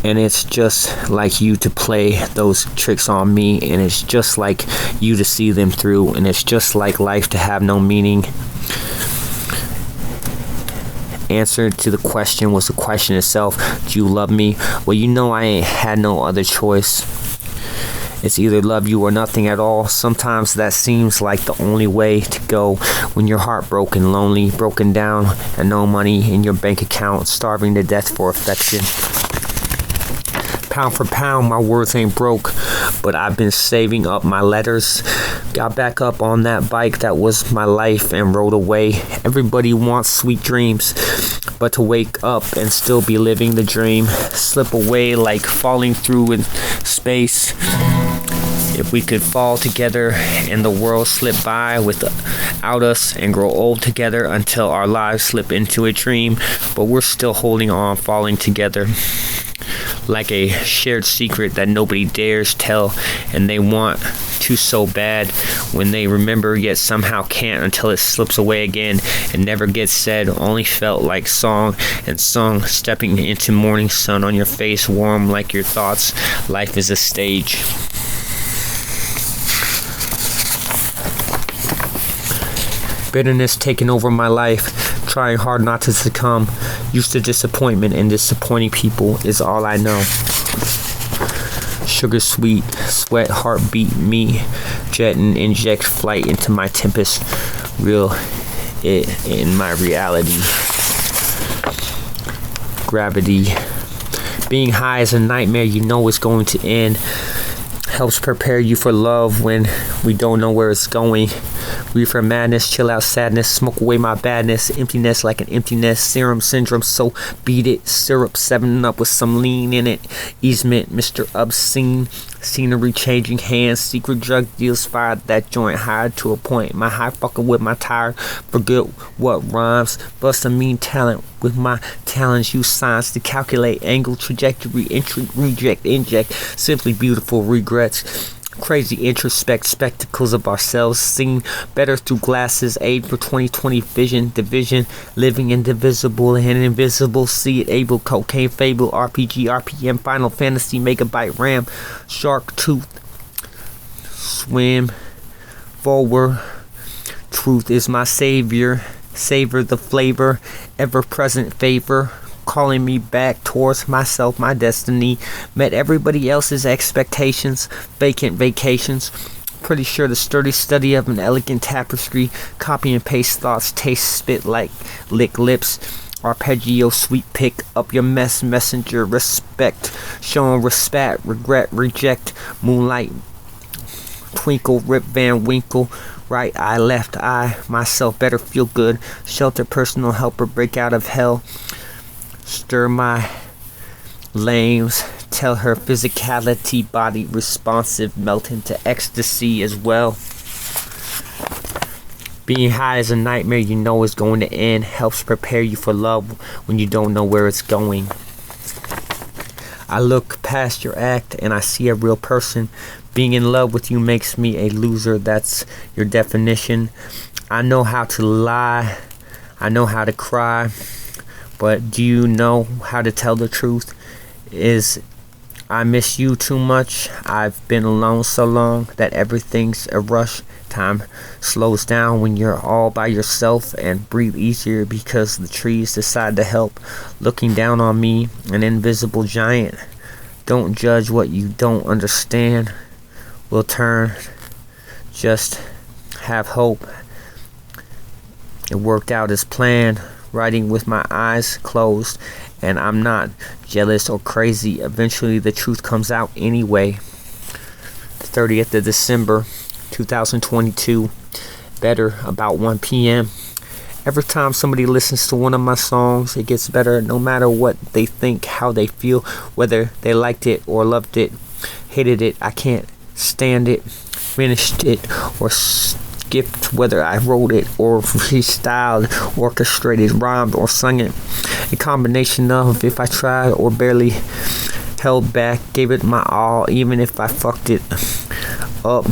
and it's just like you to play those tricks on me, and it's just like you to see them through, and it's just like life to have no meaning. Answer to the question was the question itself. Do you love me? Well, you know I ain't had no other choice. It's either love you or nothing at all. Sometimes that seems like the only way to go when you're heartbroken, lonely, broken down, and no money in your bank account, starving to death for affection. Pound for pound, my words ain't broke, but I've been saving up my letters. Got back up on that bike that was my life and rode away. Everybody wants sweet dreams, but to wake up and still be living the dream. Slip away like falling through in space. If we could fall together and the world slip by without us and grow old together until our lives slip into a dream, but we're still holding on, falling together. Like a shared secret that nobody dares tell, and they want want you so bad when they remember yet somehow can't until it slips away again and never gets said, only felt like song and sung, stepping into morning sun on your face, warm like your thoughts. Life is a stage. Bitterness taking over my life, trying hard not to succumb. Used to disappointment and disappointing people is all I know. Sugar sweet, sweat, heartbeat, me, jet and inject flight into my tempest, real it in my reality. Gravity. Being high is a nightmare you know is going to end. Helps prepare you for love when we don't know where it's going. Reefer madness, chill out sadness, smoke away my badness, emptiness like an emptiness, serum syndrome, so beat it, syrup, 7-Up with some lean in it, easement, Mr. Obscene, scenery changing hands, secret drug deals fired that joint high to a point, my high fucking with my tire, forget what rhymes, bust a mean talent with my talents, use science to calculate angle, trajectory, entry, reject, inject, simply beautiful regrets. Crazy introspect spectacles of ourselves seen better through glasses, aid for 2020 vision, division, living indivisible and invisible, see it able, cocaine fable, RPG, RPM, Final Fantasy, megabyte RAM, shark tooth, swim forward, truth is my savior, savor the flavor, ever present favor, calling me back towards myself, my destiny, met everybody else's expectations, vacant vacations, pretty sure the sturdy study of an elegant tapestry, copy and paste thoughts, taste spit like lick lips, arpeggio sweet pick up your mess, messenger, respect, showing respect, regret, reject, moonlight, twinkle, Rip Van Winkle, right eye, left eye, myself better feel good, shelter, personal helper, break out of hell, stir my lames, tell her physicality, body responsive, melt into ecstasy as well. Being high is a nightmare you know is going to end, helps prepare you for love when you don't know where it's going. I look past your act and I see a real person. Being in love with you makes me a loser, that's your definition. I know how to lie, I know how to cry, but do you know how to tell the truth? Is I miss you too much. I've been alone so long that everything's a rush. Time slows down when you're all by yourself and breathe easier because the trees decide to help. Looking down on me, an invisible giant. Don't judge what you don't understand. We'll turn. Just have hope. It worked out as planned. Writing with my eyes closed, and I'm not jealous or crazy. Eventually the truth comes out anyway. 30th of December 2022, better about 1 p.m. Every time somebody listens to one of my songs, it gets better no matter what they think, how they feel, whether they liked it or loved it, hated it, I can't stand it, finished it or skipped, whether I wrote it or freestyled, orchestrated, rhymed or sung it. A combination of if I tried or barely held back, gave it my all, even if I fucked it up.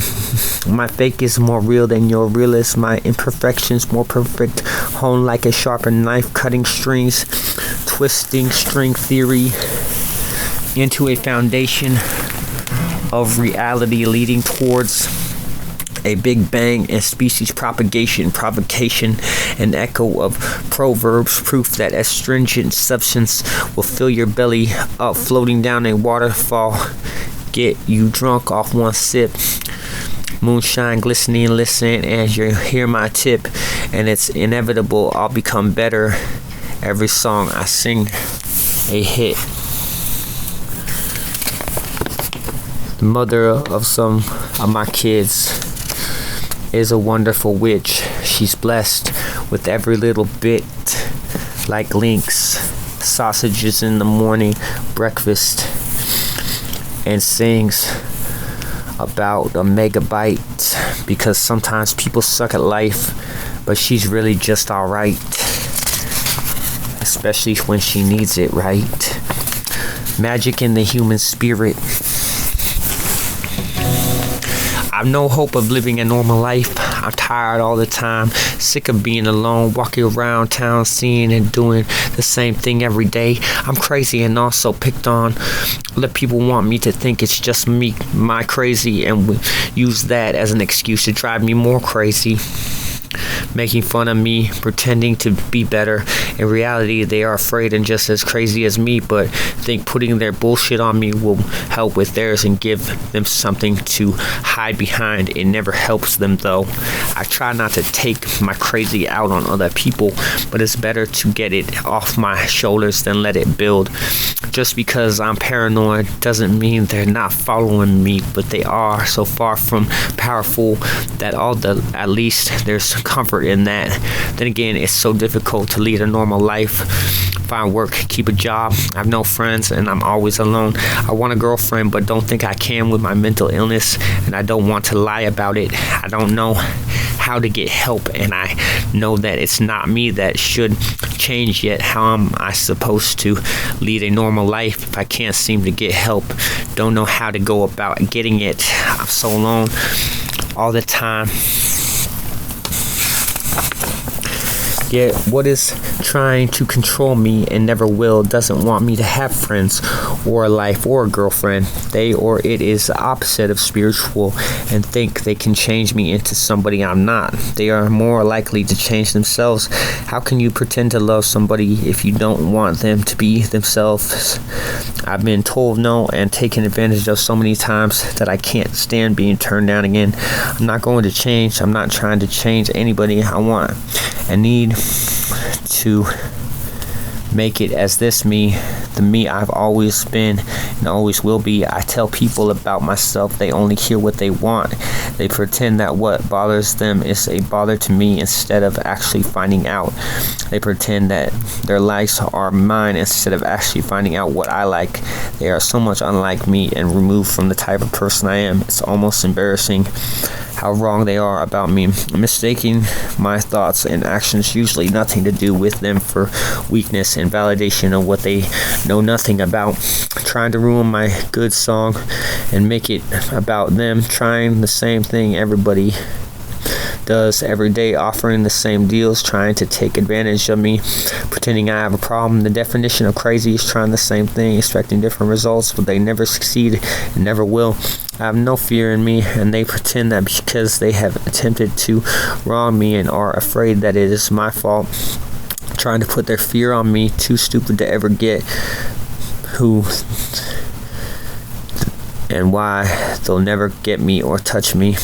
My fake is more real than your realist. My imperfections more perfect. Honed like a sharpened knife, cutting strings, twisting string theory into a foundation of reality leading towards a big bang and species propagation, provocation, an echo of proverbs, proof that astringent substance will fill your belly up, floating down a waterfall, get you drunk off one sip. Moonshine glistening, listen as you hear my tip, and it's inevitable I'll become better. Every song I sing a hit. The mother of some of my kids is a wonderful witch. She's blessed with every little bit, like links, sausages in the morning, breakfast, and sings about a megabyte because sometimes people suck at life, but she's really just alright, especially when she needs it, right? Magic in the human spirit. I've no hope of living a normal life. I'm tired all the time, sick of being alone, walking around town, seeing and doing the same thing every day. I'm crazy and also picked on. Let people want me to think it's just me, my crazy, and use that as an excuse to drive me more crazy. Making fun of me, pretending to be better. In reality, they are afraid and just as crazy as me, but think putting their bullshit on me will help with theirs and give them something to hide behind. It never helps them though. I try not to take my crazy out on other people, but it's better to get it off my shoulders than let it build. Just because I'm paranoid doesn't mean they're not following me, but they are so far from powerful that at least there's comfort in that. Then again, it's so difficult to lead a normal life, find work, keep a job. I have no friends and I'm always alone. I want a girlfriend but don't think I can with my mental illness, and I don't want to lie about it. I don't know how to get help, and I know that it's not me that should change yet. How am I supposed to lead a normal life if I can't seem to get help? Don't know how to go about getting it. I'm so alone all the time. Yet what is trying to control me and never will doesn't want me to have friends or a life or a girlfriend. They or it is the opposite of spiritual and think they can change me into somebody I'm not. They are more likely to change themselves. How can you pretend to love somebody if you don't want them to be themselves? I've been told no and taken advantage of so many times that I can't stand being turned down again. I'm not going to change. I'm not trying to change anybody. I want and need to make it as this me, the me I've always been and always will be. I tell people about myself. They only hear what they want. They pretend that what bothers them is a bother to me instead of actually finding out. They pretend that their likes are mine instead of actually finding out what I like. They are so much unlike me and removed from the type of person I am. It's almost embarrassing how wrong they are about me, mistaking my thoughts and actions, usually nothing to do with them, for weakness and validation of what they know nothing about, trying to ruin my good song and make it about them, trying the same thing everybody does every day, offering the same deals, trying to take advantage of me, pretending I have a problem. The definition of crazy is trying the same thing, expecting different results, but they never succeed and never will. I have no fear in me, and they pretend that because they have attempted to wrong me and are afraid that it is my fault, trying to put their fear on me, too stupid to ever get who and why they'll never get me or touch me.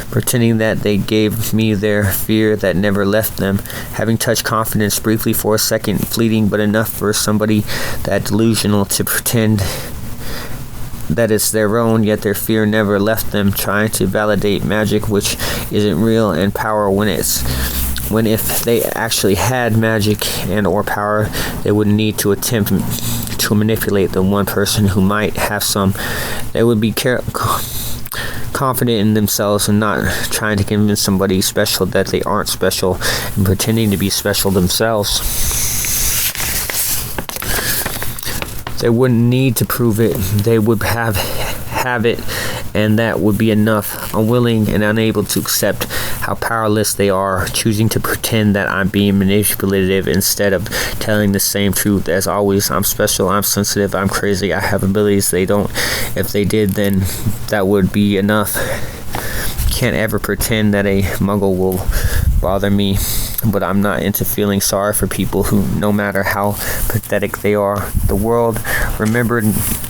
Pretending that they gave me their fear that never left them, having touched confidence briefly for a second, fleeting but enough for somebody that delusional to pretend that it's their own, yet their fear never left them, trying to validate magic which isn't real, and power when if they actually had magic and or power, they wouldn't need to attempt to manipulate the one person who might have some. They would be confident in themselves and not trying to convince somebody special that they aren't special and pretending to be special themselves. They wouldn't need to prove it. They would have it, and that would be enough. Unwilling and unable to accept how powerless they are, choosing to pretend that I'm being manipulative instead of telling the same truth as always. I'm special, I'm sensitive, I'm crazy, I have abilities they don't. If they did, then that would be enough. Can't ever pretend that a muggle will bother me, but I'm not into feeling sorry for people who, no matter how pathetic they are. The world remembered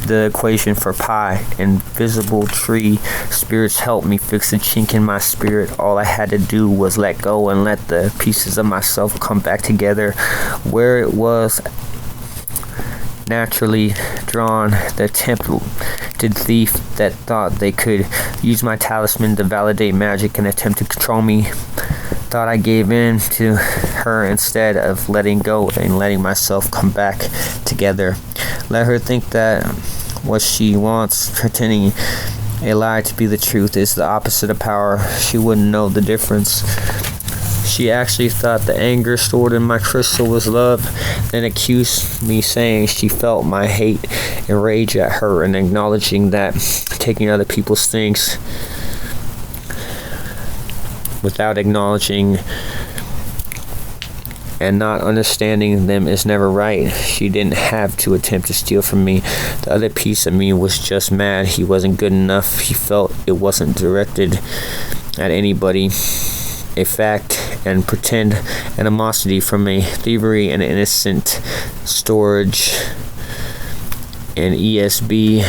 the equation for pi. Invisible tree spirits helped me fix the chink in my spirit. All I had to do was let go and let the pieces of myself come back together where it was naturally drawn. The tempted thief that thought they could use my talisman to validate magic and attempt to control me thought I gave in to her instead of letting go and letting myself come back together. Let her think that what she wants, pretending a lie to be the truth, is the opposite of power. She wouldn't know the difference. She actually thought the anger stored in my crystal was love, then accused me, saying she felt my hate and rage at her, and acknowledging that taking other people's things without acknowledging and not understanding them is never right. She didn't have to attempt to steal from me. The other piece of me was just mad he wasn't good enough. He felt it wasn't directed at anybody. A fact and pretend animosity from a thievery and innocent storage and ESB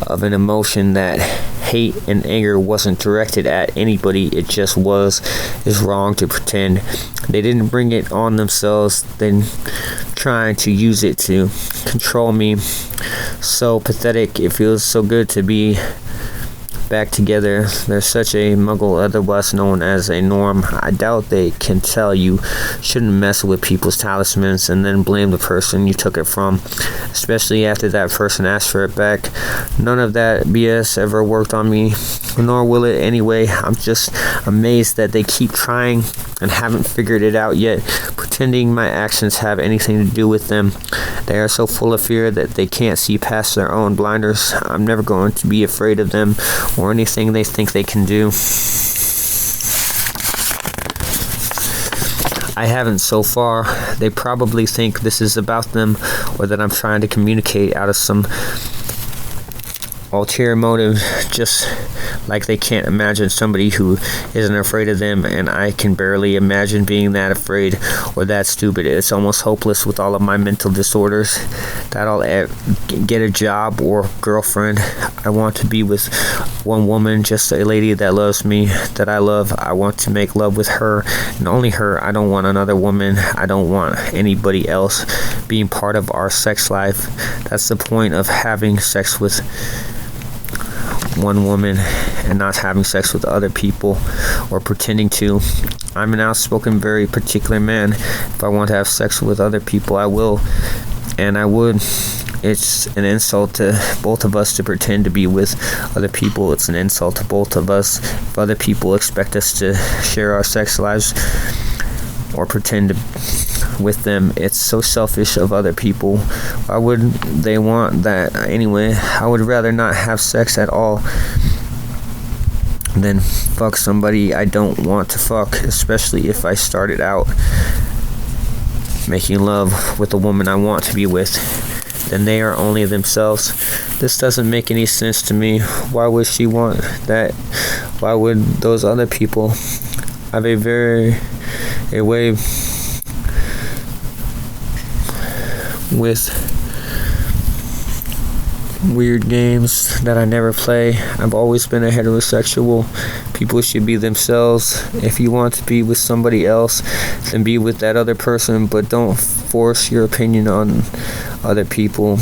of an emotion that hate and anger wasn't directed at anybody, it just was, is wrong to pretend. They didn't bring it on themselves, then trying to use it to control me. So pathetic. It feels so good to be back together. There's such a muggle, otherwise known as a norm. I doubt they can tell you shouldn't mess with people's talismans and then blame the person you took it from, especially after that person asked for it back. None of that BS ever worked on me, nor will it anyway. I'm just amazed that they keep trying and haven't figured it out yet, pretending my actions have anything to do with them. They are so full of fear that they can't see past their own blinders. I'm never going to be afraid of them or anything they think they can do. I haven't so far. They probably think this is about them, or that I'm trying to communicate out of some ulterior motive, just like they can't imagine somebody who isn't afraid of them, and I can barely imagine being that afraid or that stupid. It's almost hopeless with all of my mental disorders that I'll get a job or girlfriend. I want to be with one woman, just a lady that loves me, that I love. I want to make love with her and only her. I don't want another woman. I don't want anybody else being part of our sex life. That's the point of having sex with one woman and not having sex with other people or pretending to. I'm an outspoken, very particular man. If I want to have sex with other people, I will, and I would. It's an insult to both of us to pretend to be with other people. It's an insult to both of us if other people expect us to share our sex lives or pretend to with them. It's so selfish of other people. Why would they want that anyway? I would rather not have sex at all than fuck somebody I don't want to fuck, especially if I started out making love with a woman I want to be with. Then they are only themselves. This doesn't make any sense to me. Why would she want that? Why would those other people have a way with weird games that I never play? I've always been a heterosexual. People should be themselves. If you want to be with somebody else, then be with that other person, but don't force your opinion on other people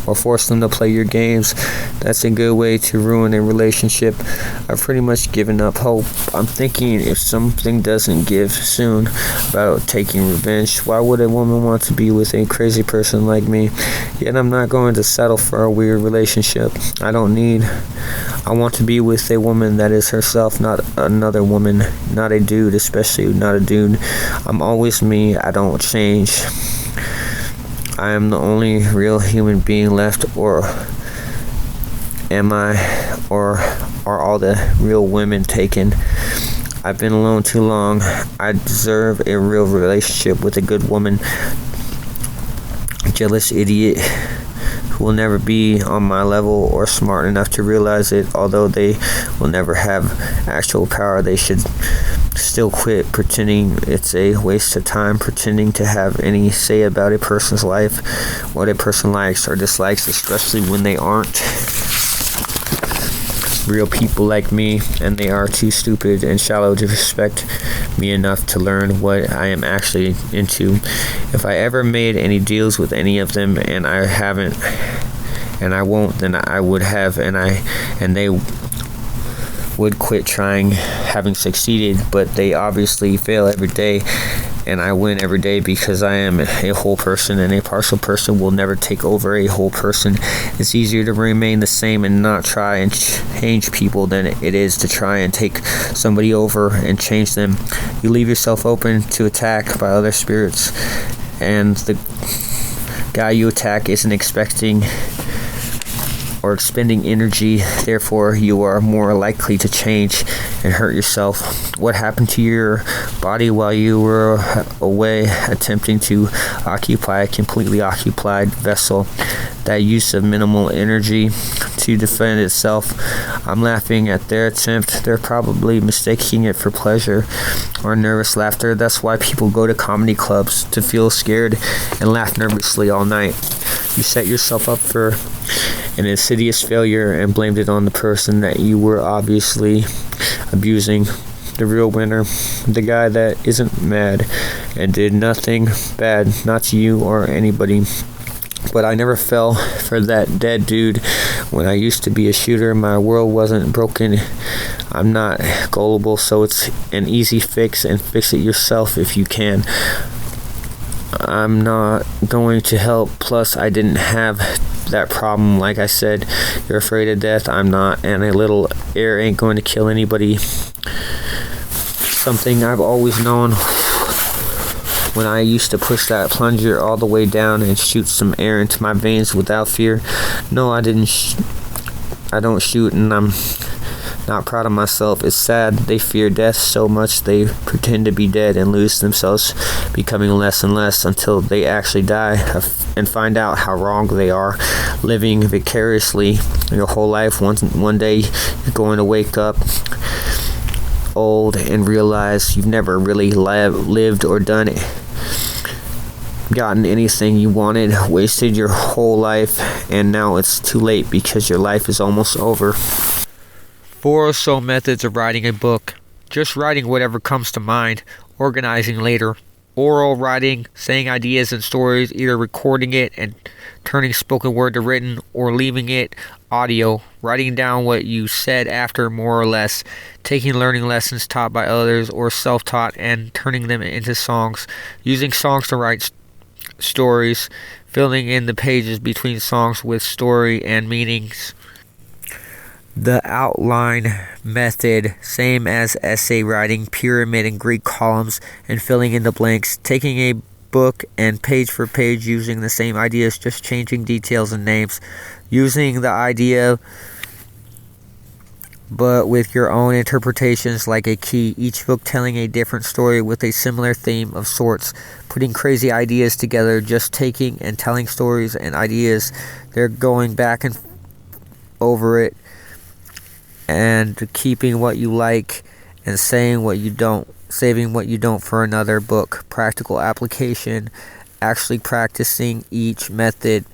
or force them to play your games. That's a good way to ruin a relationship. I've pretty much given up hope. I'm thinking if something doesn't give soon about taking revenge, why would a woman want to be with a crazy person like me? Yet I'm not going to settle for a weird relationship. I want to be with a woman that is herself, not another woman, not a dude, especially not a dude. I'm always me. I don't change. I am the only real human being left, or am I? Or are all the real women taken? I've been alone too long. I deserve a real relationship with a good woman. Jealous idiot who will never be on my level or smart enough to realize it. Although they will never have actual power, they should still quit pretending. It's a waste of time pretending to have any say about a person's life, what a person likes or dislikes, especially when they aren't real people like me, and they are too stupid and shallow to respect me enough to learn what I am actually into. If I ever made any deals with any of them, and I haven't, and I won't, then I would have, and they would quit trying, having succeeded, but they obviously fail every day, and I win every day because I am a whole person, and a partial person will never take over a whole person. It's easier to remain the same and not try and change people than it is to try and take somebody over and change them. You leave yourself open to attack by other spirits, and the guy you attack isn't expecting or expending energy. Therefore, you are more likely to change and hurt yourself. What happened to your body while you were away attempting to occupy a completely occupied vessel? That use of minimal energy to defend itself. I'm laughing at their attempt. They're probably mistaking it for pleasure or nervous laughter. That's why people go to comedy clubs, to feel scared and laugh nervously all night. You set yourself up for an insidious failure and blamed it on the person that you were obviously abusing. The real winner, the guy that isn't mad and did nothing bad, not to you or anybody. But I never fell for that dead dude. When I used to be a shooter, my world wasn't broken. I'm not gullible, so it's an easy fix, and fix it yourself if you can. I'm not going to help. Plus, I didn't have that problem. Like I said, you're afraid of death. I'm not, and a little air ain't going to kill anybody. Something I've always known. When I used to push that plunger all the way down and shoot some air into my veins without fear. No, I don't shoot, and I'm not proud of myself. It's sad. They fear death so much they pretend to be dead and lose themselves, becoming less and less until they actually die and find out how wrong they are, living vicariously your whole life. One day you're going to wake up old and realize you've never really lived or done it. Gotten anything you wanted, wasted your whole life, and now it's too late because your life is almost over. 4 or so methods of writing a book. Just writing whatever comes to mind, organizing later. Oral writing, saying ideas and stories, either recording it and turning spoken word to written, or leaving it audio, writing down what you said after, more or less, taking learning lessons taught by others or self-taught and turning them into songs, using songs to write stories, filling in the pages between songs with story and meanings. The outline method, same as essay writing, pyramid and Greek columns, and filling in the blanks, taking a book and page for page using the same ideas, just changing details and names, using the idea but with your own interpretations like a key, each book telling a different story with a similar theme of sorts, putting crazy ideas together, just taking and telling stories and ideas, they're going back and over it, and keeping what you like and saying what you don't, saving what you don't for another book. Practical application, actually practicing each method.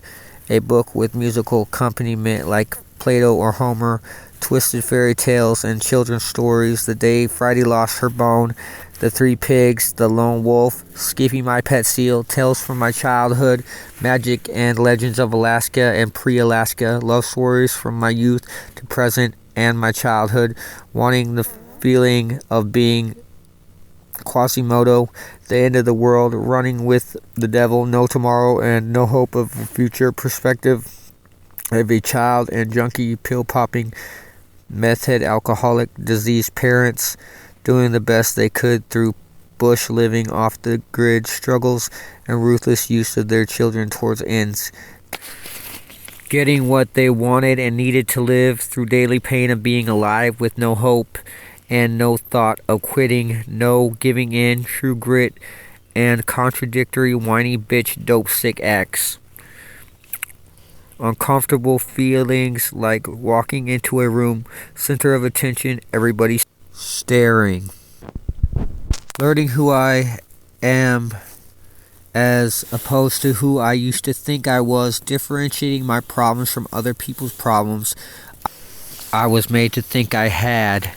A book with musical accompaniment like Plato or Homer, twisted fairy tales and children's stories, The Day Friday Lost Her Bone, The Three Pigs, The Lone Wolf, Skippy My Pet Seal, Tales from My Childhood, Magic and Legends of Alaska and Pre-Alaska, Love Stories from My Youth to Present and My Childhood, Wanting the Feeling of Being Quasimodo, The End of the World, Running with the Devil, No Tomorrow and No Hope of a Future, Perspective of a Child and Junkie, Pill Popping, Meth Head, Alcoholic, Diseased Parents, Doing the Best They Could Through Bush Living Off the Grid, Struggles and Ruthless Use of Their Children Towards Ends, Getting What They Wanted and Needed to Live Through Daily Pain of Being Alive with No Hope and No Thought of Quitting, No Giving In, True Grit, and Contradictory Whiny Bitch Dope Sick Acts. Uncomfortable feelings like walking into a room, center of attention, everybody staring. Learning who I am as opposed to who I used to think I was, differentiating my problems from other people's problems I was made to think I had.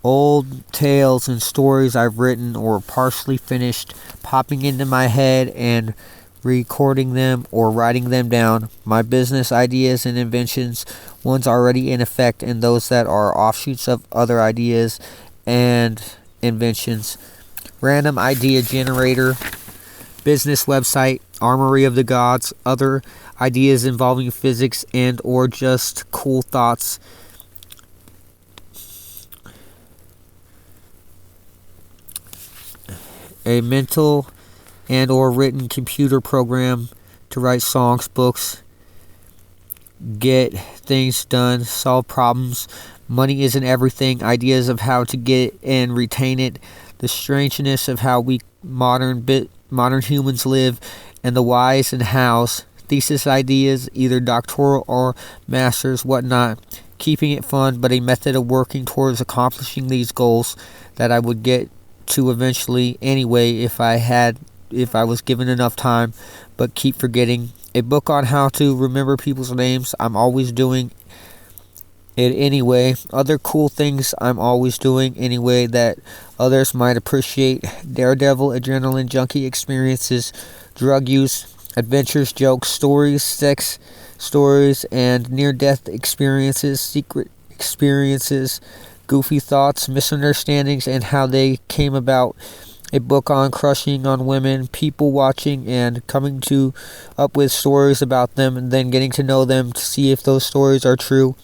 Old tales and stories I've written or partially finished popping into my head and recording them or writing them down. My business ideas and inventions, ones already in effect and those that are offshoots of other ideas and inventions. Random idea generator, business website, armory of the gods, other ideas involving physics and or just cool thoughts. A mental and or written computer program to write songs, books, get things done, solve problems. Money isn't everything. Ideas of how to get and retain it, the strangeness of how we modern humans live, and the whys and hows. Thesis ideas, either doctoral or master's, whatnot. Keeping it fun, but a method of working towards accomplishing these goals that I would get to eventually anyway if I was given enough time, but keep forgetting. A book on how to remember people's names. I'm always doing it anyway. Other cool things I'm always doing anyway that others might appreciate. Daredevil, adrenaline junkie experiences, drug use, adventures, jokes, stories, sex stories, and near-death experiences, secret experiences, goofy thoughts, misunderstandings, and how they came about. A book on crushing on women, people watching, and coming up with stories about them, and then getting to know them to see if those stories are true.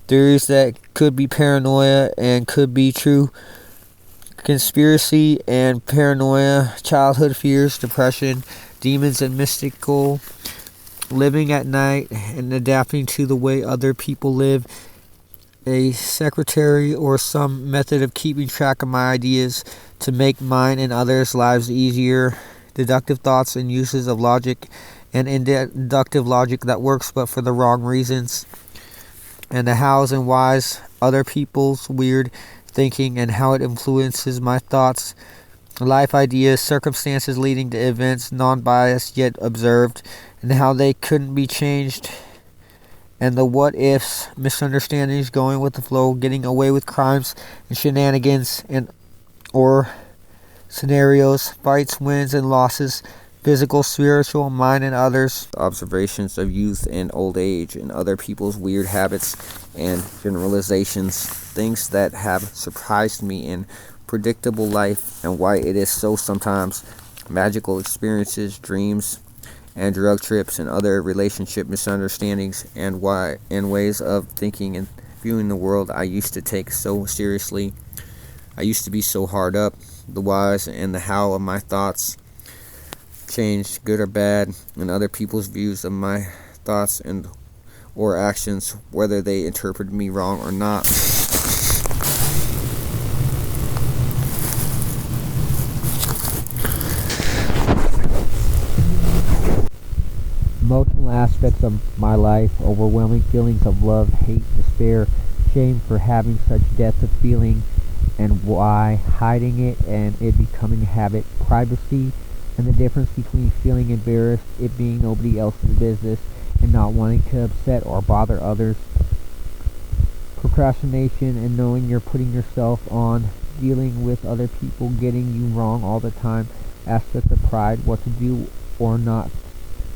Theories that could be paranoia and could be true. Conspiracy and paranoia, childhood fears, depression, demons and mystical, living at night and adapting to the way other people live. A secretary or some method of keeping track of my ideas to make mine and others' lives easier. Deductive thoughts and uses of logic and inductive logic that works but for the wrong reasons. And the hows and whys, other people's weird thinking and how it influences my thoughts. Life ideas, circumstances leading to events, non-biased yet observed, and how they couldn't be changed. And the what-ifs, misunderstandings, going with the flow, getting away with crimes and shenanigans, and or scenarios, fights, wins, and losses, physical, spiritual, mine and others. Observations of youth and old age and other people's weird habits and generalizations, things that have surprised me in predictable life and why it is so sometimes. Magical experiences, dreams, and drug trips and other relationship misunderstandings and ways of thinking and viewing the world I used to take so seriously. I used to be so hard up. The whys and the how of my thoughts changed, good or bad, and other people's views of my thoughts and or actions, whether they interpreted me wrong or not. Emotional aspects of my life, overwhelming feelings of love, hate, despair, shame for having such depth of feeling and why, hiding it and it becoming a habit, privacy and the difference between feeling embarrassed, it being nobody else's business, and not wanting to upset or bother others, procrastination and knowing you're putting yourself on, dealing with other people getting you wrong all the time, aspects of pride, what to do or not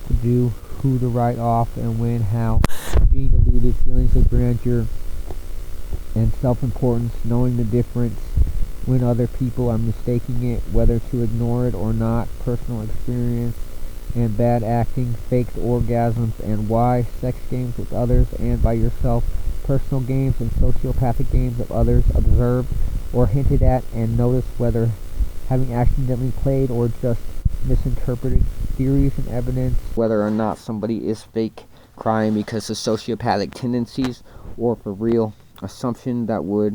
to do, who to write off and when, how, being deluded, feelings of grandeur and self-importance, knowing the difference when other people are mistaking it, whether to ignore it or not, personal experience and bad acting, faked orgasms and why, sex games with others and by yourself, personal games and sociopathic games of others, observed or hinted at and noticed whether having accidentally played or just misinterpreted, theories and evidence, whether or not somebody is fake crying because of sociopathic tendencies or for real, assumption that were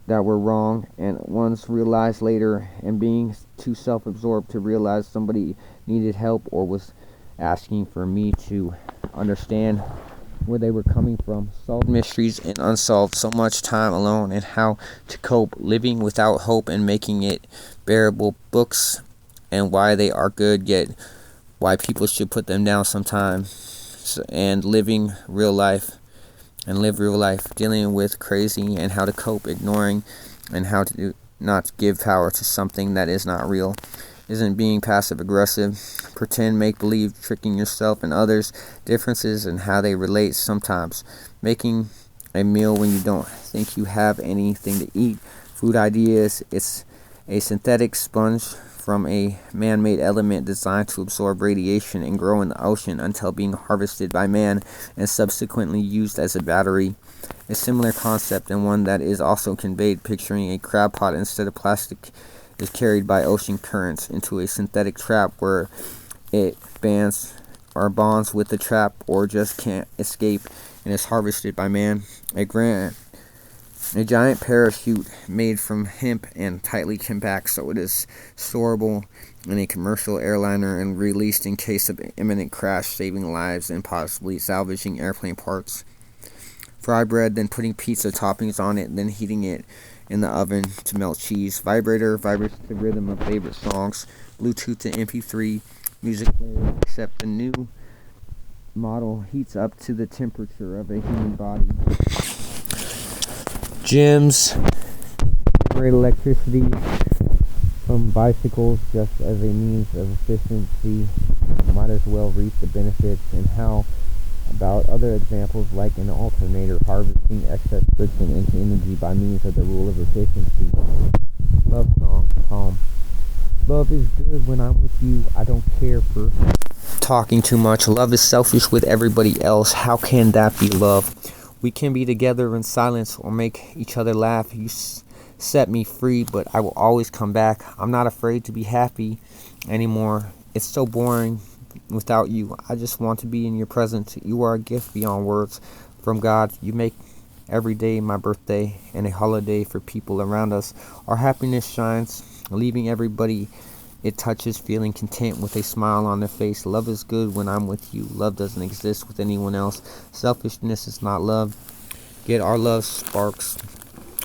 wrong and ones realized later, and being too self-absorbed to realize somebody needed help or was asking for me to understand where they were coming from. Solved mysteries and unsolved, so much time alone and how to cope, living without hope and making it bearable, books and why they are good yet why people should put them down sometimes, and living real life and live real life, dealing with crazy and how to cope, ignoring and how to not give power to something that is not real, isn't being passive aggressive, pretend, make believe, tricking yourself and others, differences and how they relate sometimes, making a meal when you don't think you have anything to eat, food ideas, it's a synthetic sponge from a man-made element designed to absorb radiation and grow in the ocean until being harvested by man and subsequently used as a battery. A similar concept and one that is also conveyed picturing a crab pot instead of plastic is carried by ocean currents into a synthetic trap where it bonds with the trap or just can't escape and is harvested by man. A giant parachute made from hemp and tightly compact so it is storable in a commercial airliner and released in case of imminent crash, saving lives and possibly salvaging airplane parts. Fry bread, then putting pizza toppings on it, then heating it in the oven to melt cheese. Vibrator vibrates the rhythm of favorite songs. Bluetooth to MP3 music player, except the new model heats up to the temperature of a human body. Gyms generate electricity from bicycles just as a means of efficiency. Might as well reap the benefits. And how about other examples like an alternator harvesting excess friction into energy by means of the rule of efficiency? Love song, Calm. Love is good when I'm with you. I don't care for talking too much. Love is selfish with everybody else. How can that be love? We can be together in silence or make each other laugh. You set me free, but I will always come back. I'm not afraid to be happy anymore. It's so boring without you. I just want to be in your presence. You are a gift beyond words from God. You make every day my birthday and a holiday for people around us. Our happiness shines, leaving everybody it touches feeling content with a smile on their face. Love is good when I'm with you. Love doesn't exist with anyone else. Selfishness is not love. Get our love sparks,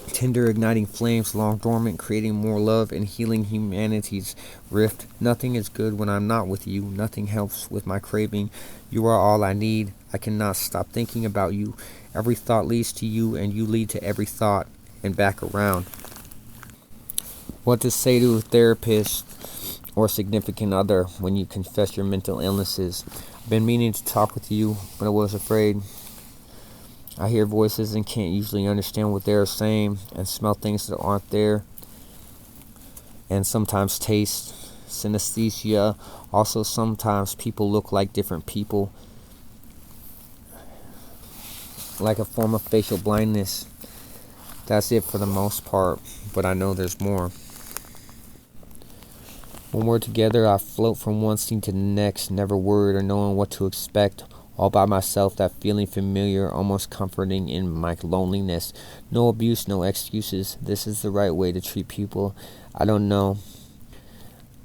tender igniting flames, long dormant, creating more love and healing humanity's rift. Nothing is good when I'm not with you. Nothing helps with my craving. You are all I need. I cannot stop thinking about you. Every thought leads to you, and you lead to every thought and back around. What to say to a therapist or significant other when you confess your mental illnesses? I've been meaning to talk with you, but I was afraid. I hear voices and can't usually understand what they're saying, and smell things that aren't there, and sometimes taste. Synesthesia. Also, sometimes people look like different people, like a form of facial blindness. That's it for the most part, but I know there's more. When we're together, I float from one scene to the next, never worried or knowing what to expect. All by myself, that feeling familiar, almost comforting in my loneliness. No abuse, no excuses. This is the right way to treat people. I don't know.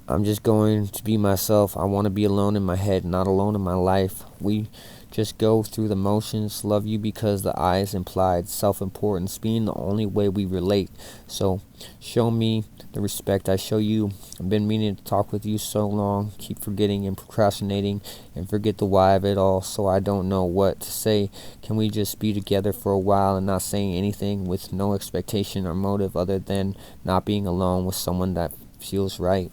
I'm just going to be myself. I want to be alone in my head, not alone in my life. We just go through the motions. Love you because the I is implied. Self-importance being the only way we relate. So show me the respect I show you. I've been meaning to talk with you so long. Keep forgetting and procrastinating and forget the why of it all, so I don't know what to say. Can we just be together for a while and not saying anything, with no expectation or motive other than not being alone with someone that feels right?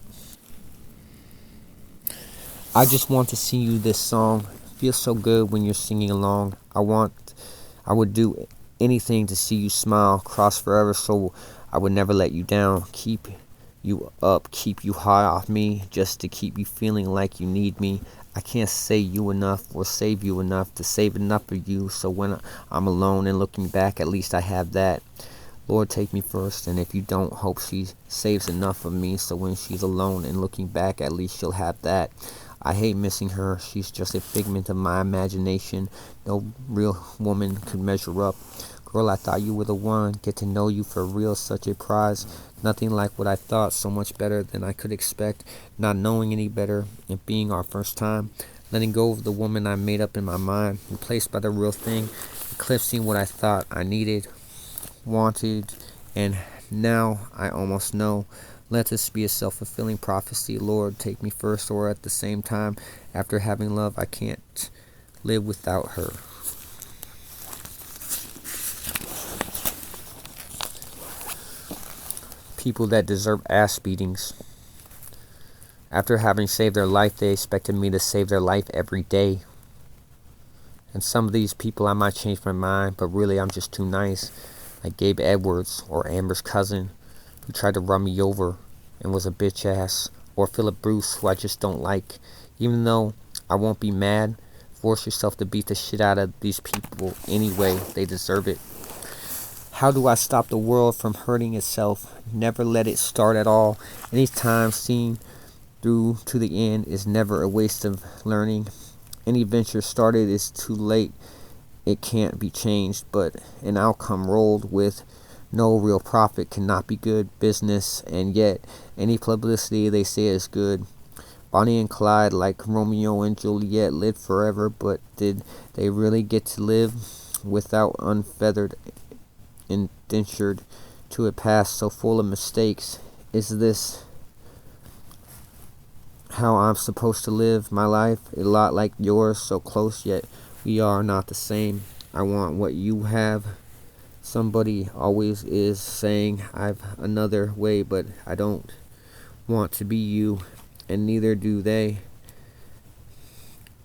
I just want to sing you this song. It feels so good when you're singing along. I would do anything to see you smile, cross forever so I would never let you down. Keep you up, keep you high off me, just to keep you feeling like you need me. I can't say you enough or save you enough to save enough of you, so when I'm alone and looking back, at least I have that. Lord, take me first, and if you don't, hope she saves enough of me, so when she's alone and looking back, at least she'll have that. I hate missing her. She's just a figment of my imagination. No real woman could measure up. Girl, I thought you were the one. Get to know you for real, such a prize. Nothing like what I thought, so much better than I could expect. Not knowing any better, it being our first time. Letting go of the woman I made up in my mind, replaced by the real thing. Eclipsing what I thought I needed, wanted, and now I almost know. Let this be a self-fulfilling prophecy. Lord, take me first, or at the same time, after having love, I can't live without her. People that deserve ass beatings. After having saved their life, they expected me to save their life every day. And some of these people, I might change my mind, but really I'm just too nice. Like Gabe Edwards, or Amber's cousin, who tried to run me over and was a bitch ass, or Philip Bruce, who I just don't like. Even though I won't be mad, force yourself to beat the shit out of these people anyway. They deserve it. How do I stop the world from hurting itself? Never let it start at all. Any time seen through to the end is never a waste of learning. Any venture started is too late. It can't be changed, but an outcome rolled with no real profit cannot be good business, and yet any publicity they say is good. Bonnie and Clyde, like Romeo and Juliet, lived forever, but did they really get to live without unfeathered, indentured to a past so full of mistakes? Is this how I'm supposed to live my life? A lot like yours, so close yet we are not the same. I want what you have. Somebody always is saying I've another way, but I don't want to be you, and neither do they.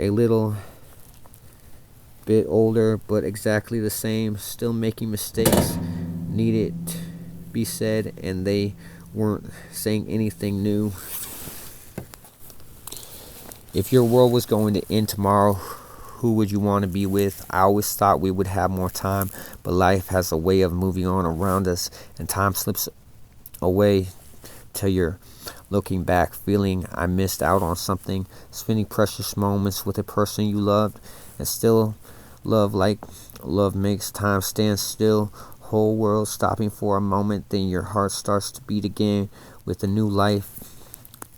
A little bit older, but exactly the same, still making mistakes. Need it be said, and they weren't saying anything new. If your world was going to end tomorrow, who would you want to be with? I always thought we would have more time, but life has a way of moving on around us, and time slips away till you're looking back, feeling I missed out on something, spending precious moments with a person you loved, and still love like love makes time stand still, whole world stopping for a moment, then your heart starts to beat again with a new life.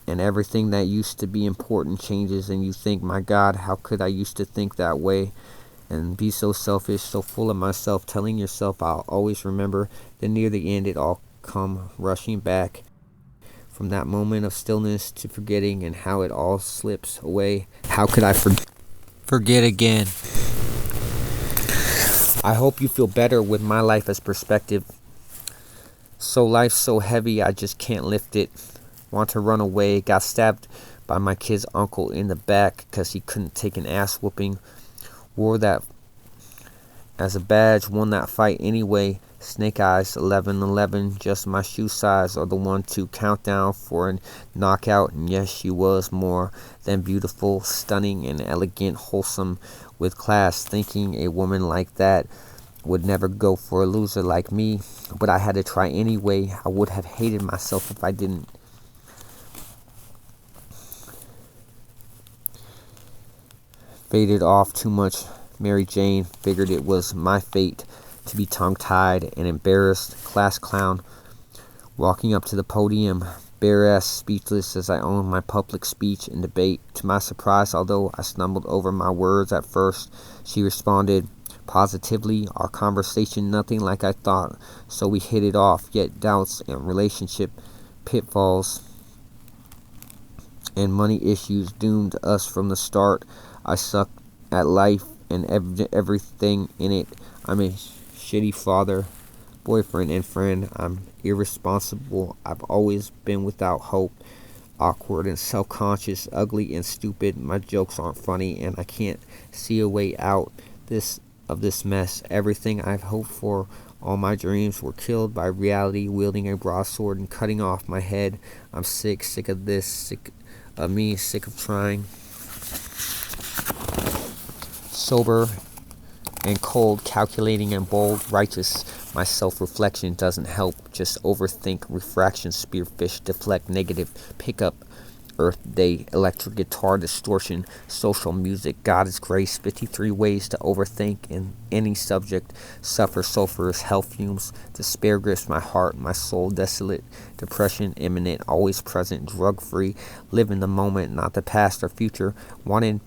And everything that used to be important changes, and you think, my God, how could I used to think that way and be so selfish, so full of myself, telling yourself I'll always remember. Then near the end it all come rushing back from that moment of stillness to forgetting, and how it all slips away. How could I forget again? I hope you feel better with my life as perspective. So life's so heavy I just can't lift it. Want to run away, got stabbed by my kid's uncle in the back because he couldn't take an ass whooping. Wore that as a badge, won that fight anyway. Snake eyes, 11-11, just my shoe size, or the one to count down for a knockout. And yes, she was more than beautiful, stunning and elegant, wholesome, with class. Thinking a woman like that would never go for a loser like me, but I had to try anyway. I would have hated myself if I didn't. Faded off too much. Mary Jane figured it was my fate to be tongue-tied and embarrassed, class clown, walking up to the podium, bare-ass speechless as I owned my public speech and debate. To my surprise, although I stumbled over my words at first, she responded positively. Our conversation nothing like I thought, so we hit it off, yet doubts and relationship pitfalls and money issues doomed us from the start. I suck at life and everything in it. I'm a shitty father, boyfriend, and friend. I'm irresponsible. I've always been without hope, awkward and self-conscious, ugly and stupid. My jokes aren't funny, and I can't see a way out of this mess. Everything I've hoped for, all my dreams were killed by reality, wielding a broadsword and cutting off my head. I'm sick of this, sick of me, sick of trying. Sober and cold, calculating and bold, righteous. My self-reflection doesn't help. Just overthink, refraction, spearfish, deflect, negative, pick up, Earth Day, electric guitar distortion, social music, God's grace, 53 ways to overthink in any subject, suffer sulfurous hell fumes, despair grips my heart, my soul desolate, depression imminent, always present, drug-free, live in the moment, not the past or future, wanted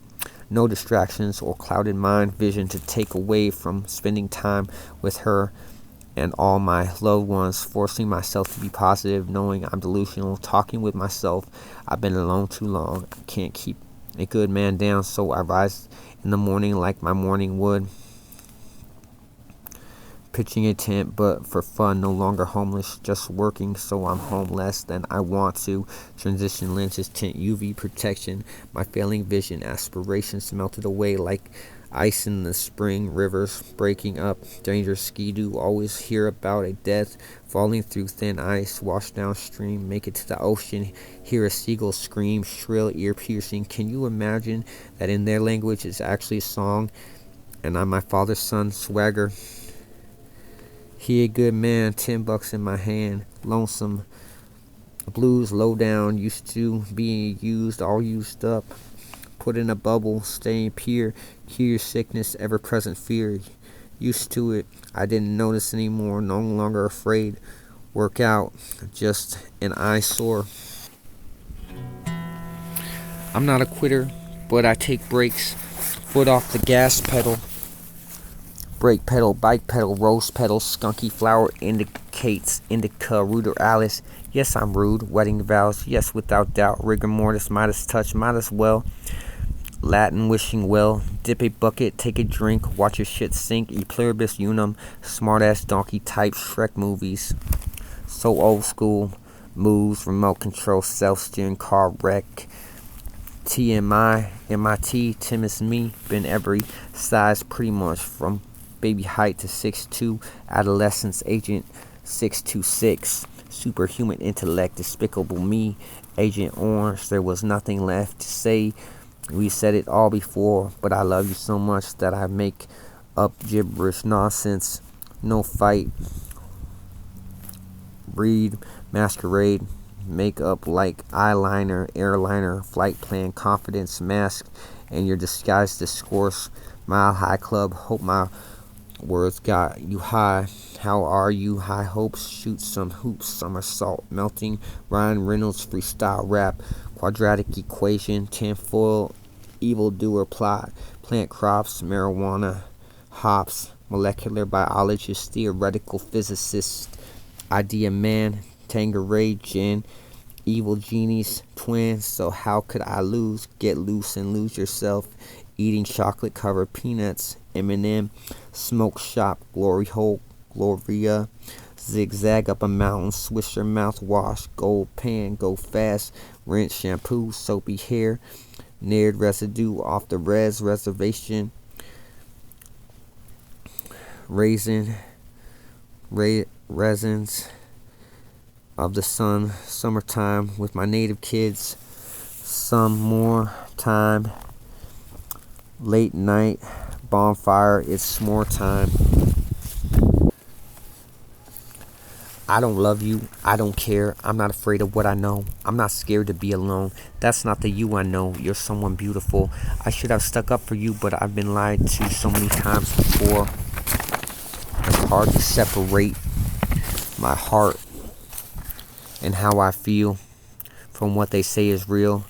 no distractions or clouded mind vision to take away from spending time with her and all my loved ones, forcing myself to be positive, knowing I'm delusional, talking with myself. I've been alone too long. I can't keep a good man down, so I rise in the morning like my morning would. Pitching a tent, but for fun, no longer homeless, just working so I'm home less than I want to. Transition lenses, tint, UV protection, my failing vision, aspirations melted away like ice in the spring, rivers breaking up, dangerous ski-doo, always hear about a death, falling through thin ice, wash downstream, make it to the ocean, hear a seagull scream, shrill, ear-piercing. Can you imagine that in their language it's actually a song, and I'm my father's son, swagger, He a good man, $10 in my hand. Lonesome blues, low down, used to being used, all used up. Put in a bubble, staying pure. Cure sickness, ever present fear. Used to it, I didn't notice anymore, no longer afraid. Work out, just an eyesore. I'm not a quitter, but I take breaks. Foot off the gas pedal. Brake pedal, bike pedal, rose pedal, skunky flower indicates indica, rude or Alice. Yes, I'm rude. Wedding vows, yes, without doubt. Rigor mortis, Midas touch, might as well. Latin wishing well. Dip a bucket, take a drink, watch your shit sink. E pluribus unum, smartass donkey type Shrek movies. So old school. Moves, remote control, self-steering car wreck. TMI, MIT, Tim is me. Been every size pretty much from baby height to 6'2", adolescence agent 626, superhuman intellect, despicable me, Agent Orange. There was nothing left to say. We said it all before, but I love you so much that I make up gibberish nonsense. No fight, read, masquerade, make up like eyeliner, airliner, flight plan, confidence, mask, and your disguised discourse. Mile High Club, hope my words got you high. How are you? High hopes, shoot some hoops, somersault, melting. Ryan Reynolds freestyle rap, quadratic equation, tinfoil, evildoer plot, plant crops, marijuana, hops, molecular biologist, theoretical physicist, idea man, Tangeray gin, evil genies, twins. So how could I lose? Get loose and lose yourself. Eating chocolate covered peanuts, Eminem, smoke shop, glory hole, Gloria, zigzag up a mountain, Swisher mouthwash, gold pan, go fast, rinse shampoo, soapy hair, Naird residue off the reservation, raisin, resins of the sun, summertime with my native kids, some more time, late night, bonfire, it's s'more time. I don't love you, I don't care, I'm not afraid of what I know, I'm not scared to be alone, that's not the you I know, you're someone beautiful, I should have stuck up for you, but I've been lied to so many times before. It's hard to separate my heart and how I feel from what they say is real.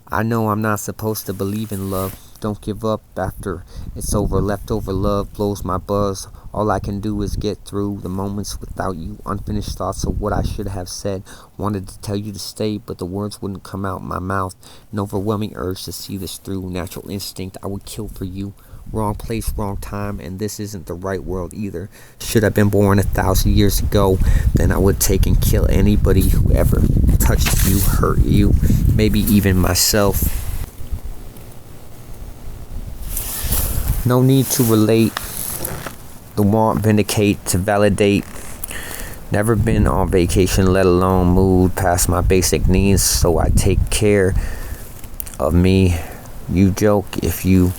I know I'm not supposed to believe in love. Don't give up after it's over. Leftover love blows my buzz. All I can do is get through the moments without you. Unfinished thoughts of what I should have said. Wanted to tell you to stay, but the words wouldn't come out my mouth. An overwhelming urge to see this through. Natural instinct, I would kill for you. Wrong place, wrong time, and this isn't the right world either. Should have been born 1,000 years ago, then I would take and kill anybody who ever touched you, hurt you, maybe even myself. No need to relate, the want vindicate to validate. Never been on vacation, let alone moved past my basic needs, so I take care of me. You joke if you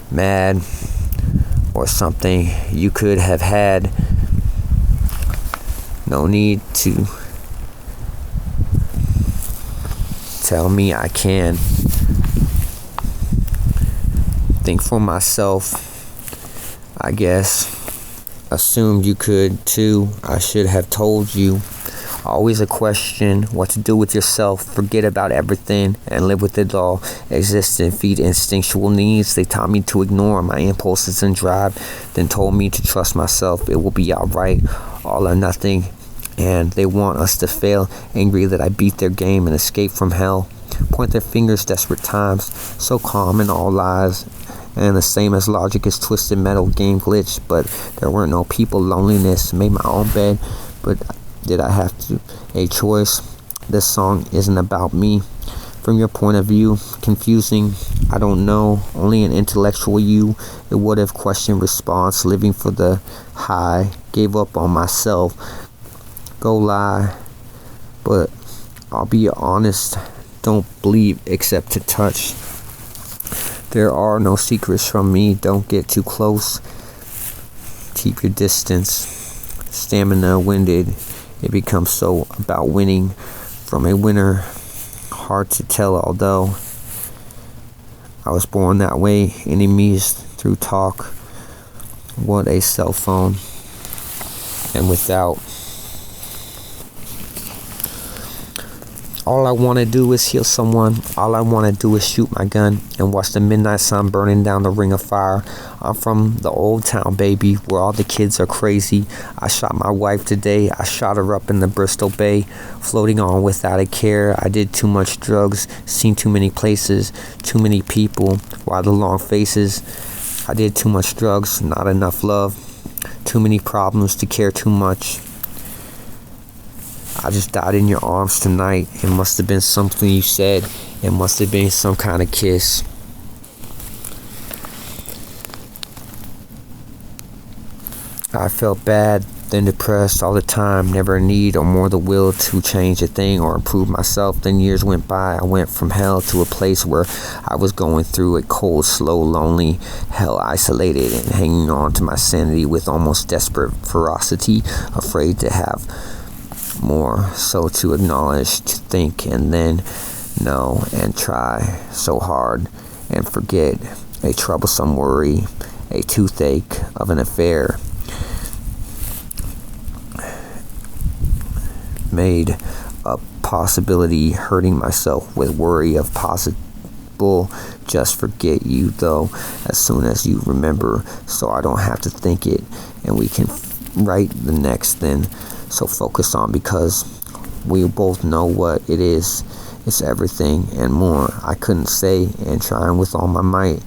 mad or something you could have had. No need to tell me I can. Think for myself, I guess. Assumed you could too. I should have told you. Always a question, what to do with yourself. Forget about everything and live with it all. Exist and feed instinctual needs. They taught me to ignore my impulses and drive, then told me to trust myself. It will be alright, all or nothing. And they want us to fail, angry that I beat their game and escape from hell. Point their fingers, desperate times, so calm in all lies. And the same as logic is twisted metal game glitch, but there weren't no people, loneliness, made my own bed, but did I have to? A choice. This song isn't about me. From your point of view, confusing, I don't know, only an intellectual you. It would have questioned response, living for the high, gave up on myself. Go lie, but I'll be honest, don't believe except to touch. There are no secrets from me, don't get too close. Keep your distance. stamina winded. It becomes so about winning from a winner. Hard to tell, although I was born that way. Enemies through talk. What a cell phone. And without. All I want to do is heal someone. All I want to do is shoot my gun and watch the midnight sun burning down the ring of fire. I'm from the old town, baby, where all the kids are crazy. I shot my wife today. I shot her up in the Bristol Bay, floating on without a care. I did too much drugs, seen too many places, too many people, why the long faces. I did too much drugs, not enough love, too many problems to care too much. I just died in your arms tonight. It must have been something you said. It must have been some kind of kiss. I felt bad, then depressed all the time. Never a need or more the will to change a thing or improve myself. Then years went by. I went from hell to a place where I was going through a cold, slow, lonely hell, isolated and hanging on to my sanity with almost desperate ferocity, afraid to have more, so to acknowledge, to think, and then know and try so hard and forget a troublesome worry, a toothache of an affair made a possibility, hurting myself with worry of possible. Just forget you though as soon as you remember, so I don't have to think it and we can write the next then. So focus on, because we both know what it is. It's everything and more. I couldn't say, and trying with all my might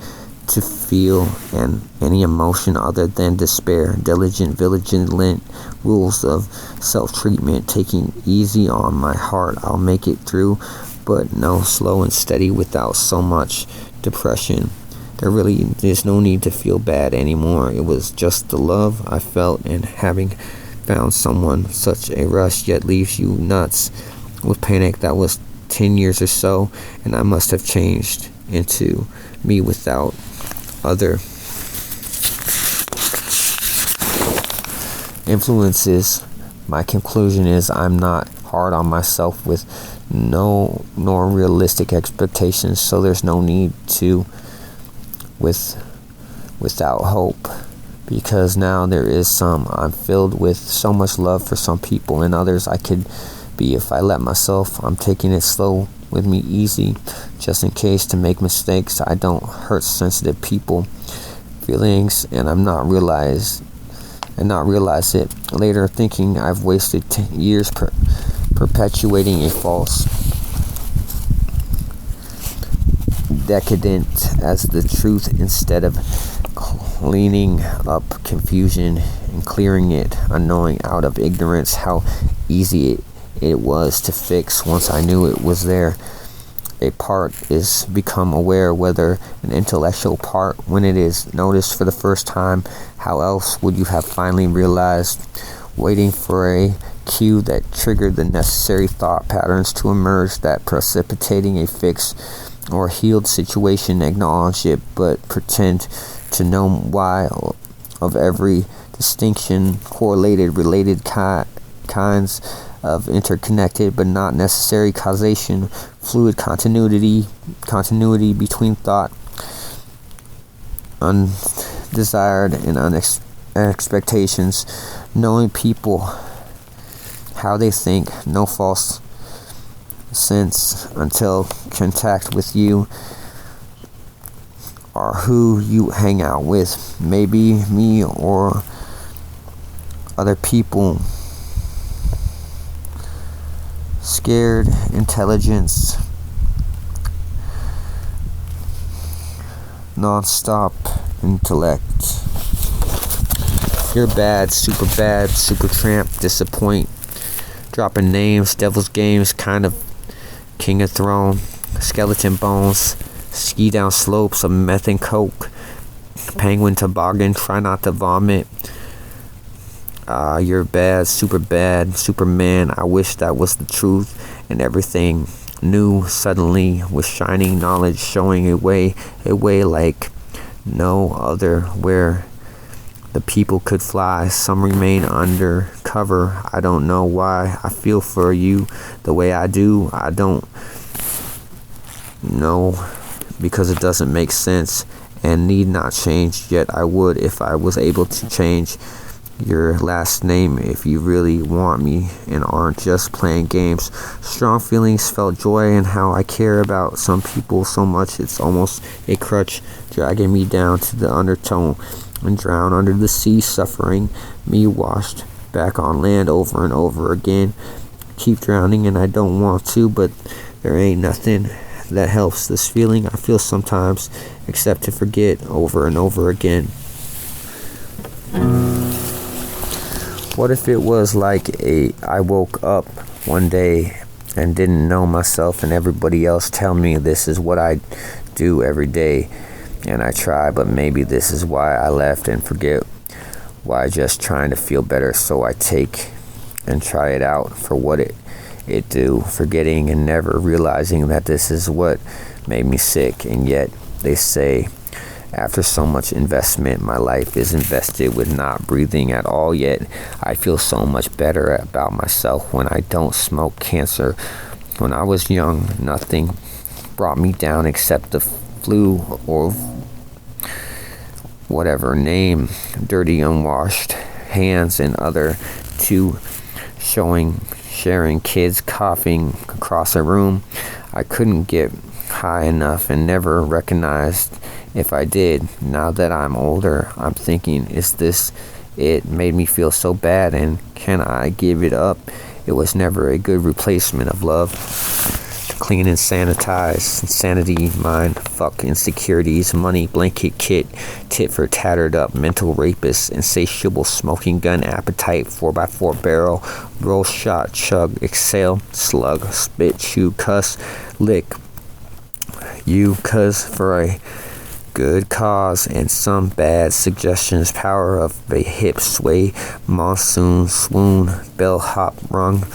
to feel and any emotion other than despair. Diligent, vigilant rules of self-treatment, taking easy on my heart. I'll make it through, but no, slow and steady without so much depression. There's no need to feel bad anymore. It was just the love I felt, and having found someone, such a rush yet leaves you nuts with panic. That was 10 years or so, and I must have changed into me without other influences. My conclusion is I'm not hard on myself with nor realistic expectations, so there's no need to without hope. Because now there is some. I'm filled with so much love for some people and others I could be if I let myself. I'm taking it slow with me, easy, just in case to make mistakes. I don't hurt sensitive people feelings, and not realize it later, thinking I've wasted years perpetuating a false decadent as the truth, instead of cleaning up confusion and clearing it, unknowing out of ignorance how easy it was to fix once I knew it was there. A part is become aware, whether an intellectual part, when it is noticed for the first time. How else would you have finally realized? Waiting for a cue that triggered the necessary thought patterns to emerge, that precipitating a fixed or healed situation. Acknowledge it, but pretend to know why of every distinction, correlated, related kinds of interconnected but not necessary causation, fluid continuity between thought, undesired and expectations, knowing people how they think, no false sense until contact with you or who you hang out with, maybe me or other people. Scared intelligence, non-stop intellect. You're bad, super tramp, disappoint, dropping names, devil's games, kind of king of throne, skeleton bones, ski down slopes of meth and coke, penguin toboggan, try not to vomit. You're bad, Superman. I wish that was the truth, and everything new suddenly with shining knowledge, showing a way like no other, where The people could fly, some remain under cover. I don't know why I feel for you the way I do. I don't know, because it doesn't make sense and need not change. Yet I would if I was able to change your last name if you really want me and aren't just playing games. Strong feelings, felt joy in how I care about some people so much it's almost a crutch, dragging me down to the undertow and drown under the sea, suffering me washed back on land over and over again. Keep drowning and I don't want to, but there ain't nothing that helps this feeling I feel sometimes except to forget over and over again. What if it was like I woke up one day and didn't know myself and everybody else tell me this is what I do every day and I try, but maybe this is why I left and forget why, just trying to feel better, so I take and try it out for what it do, forgetting and never realizing that this is what made me sick. And yet they say after so much investment, my life is invested with not breathing at all. Yet I feel so much better about myself when I don't smoke. Cancer. When I was young, nothing brought me down except the flu or whatever name, dirty unwashed hands and other two sharing kids coughing across a room. I couldn't get high enough and never recognized if I did. Now that I'm older, I'm thinking, is this it? Made me feel so bad, and can I give it up? It was never a good replacement of love. Clean and sanitize, insanity, mind, fuck insecurities, money, blanket kit, tit for tattered up, mental rapist, insatiable smoking gun appetite, 4x4 barrel, roll shot, chug, exhale, slug, spit, chew, cuss, lick, you, cuz for a good cause and some bad suggestions, power of a hip sway, monsoon, swoon, bellhop, rung,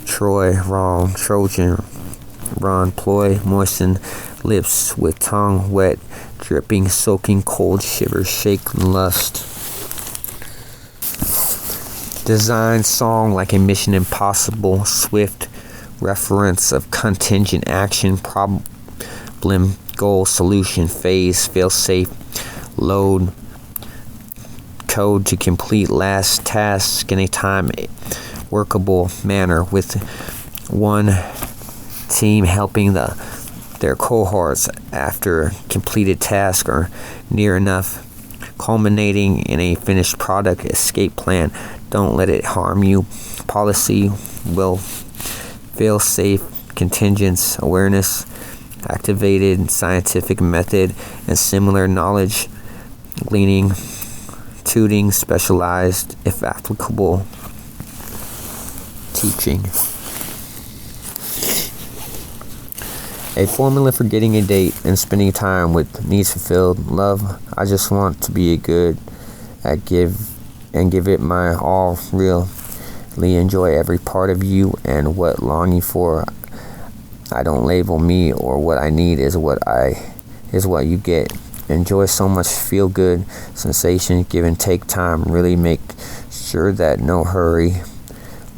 Troy, wrong, Trojan, run, ploy, moisten lips with tongue wet, dripping, soaking, cold, shiver, shake, lust. Design song like a Mission Impossible, swift reference of contingent action, problem, goal, solution, phase, fail safe, load, code to complete last task in a time workable manner, with one team helping their cohorts after completed task or near enough, culminating in a finished product. Escape plan, don't let it harm you. Policy, will, fail safe, contingents, awareness, activated scientific method and similar knowledge, gleaning, tutoring, specialized if applicable, teaching. A formula for getting a date and spending time with needs fulfilled. Love, I just want to be good at give it my all. Really enjoy every part of you and what longing for. I don't label me or what I need is what you get. Enjoy so much feel good sensation, give and take time. Really make sure that no hurry.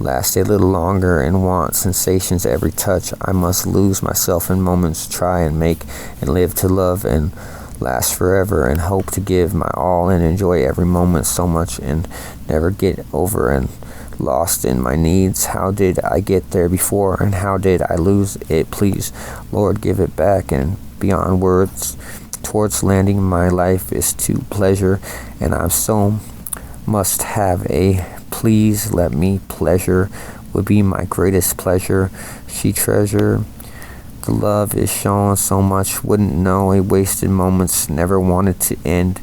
Last a little longer and want sensations every touch. I must lose myself in moments, try and make and live to love and last forever, and hope to give my all and enjoy every moment so much and never get over and lost in my needs. How did I get there before and how did I lose it? Please, Lord, give it back and beyond words towards landing. My life is to pleasure and I'm so must have a please let me pleasure would be my greatest pleasure. She treasure the love is shown so much, wouldn't know a wasted moments, never wanted to end.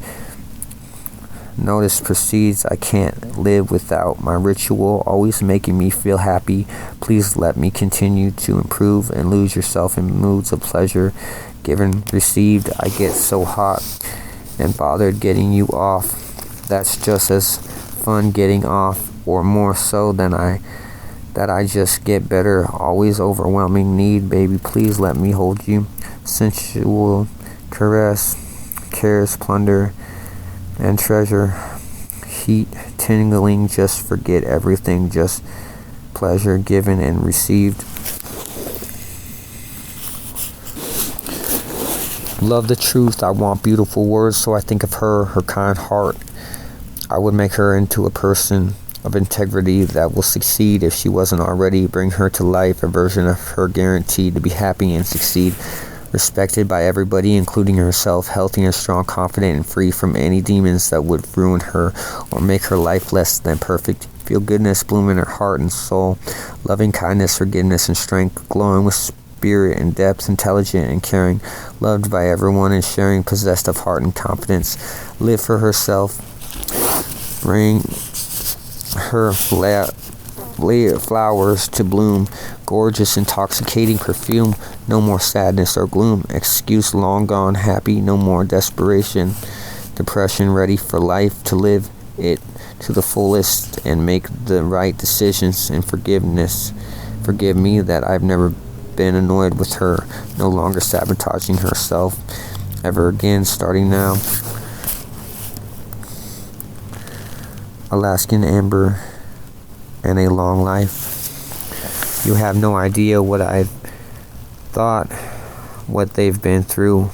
Notice proceeds, I can't live without my ritual, always making me feel happy. Please let me continue to improve and lose yourself in moods of pleasure. Given, received, I get so hot and bothered getting you off. That's just as fun getting off, or more so than that I just get better. Always overwhelming need, baby, please let me hold you. Sensual caress, cares, plunder, and treasure. heat, tingling, just forget everything, just pleasure given and received. Love the truth, I want beautiful words, so I think of her kind heart. I would make her into a person of integrity that will succeed if she wasn't already. Bring her to life, a version of her guaranteed to be happy and succeed. Respected by everybody, including herself, healthy and strong, confident and free from any demons that would ruin her or make her life less than perfect. Feel goodness bloom in her heart and soul, loving kindness, forgiveness and strength, glowing with spirit and depth, intelligent and caring, loved by everyone and sharing, possessed of heart and confidence. Live for herself, bring her flowers to bloom, gorgeous, intoxicating perfume, no more sadness or gloom, excuse long gone, happy, no more desperation, depression, ready for life, to live it to the fullest and make the right decisions, and forgiveness. Forgive me that I've never been annoyed with her, no longer sabotaging herself ever again, starting now. Alaskan Amber and a long life. You have no idea what I've thought, what they've been through.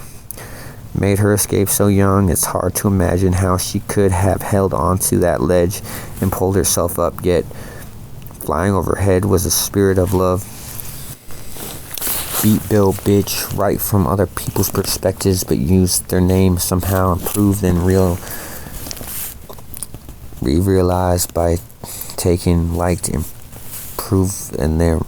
Made her escape so young, it's hard to imagine how she could have held onto that ledge and pulled herself up, yet flying overhead was a spirit of love. Beat Bill bitch, write from other people's perspectives, but use their name somehow improved and realized by taking liked improve and their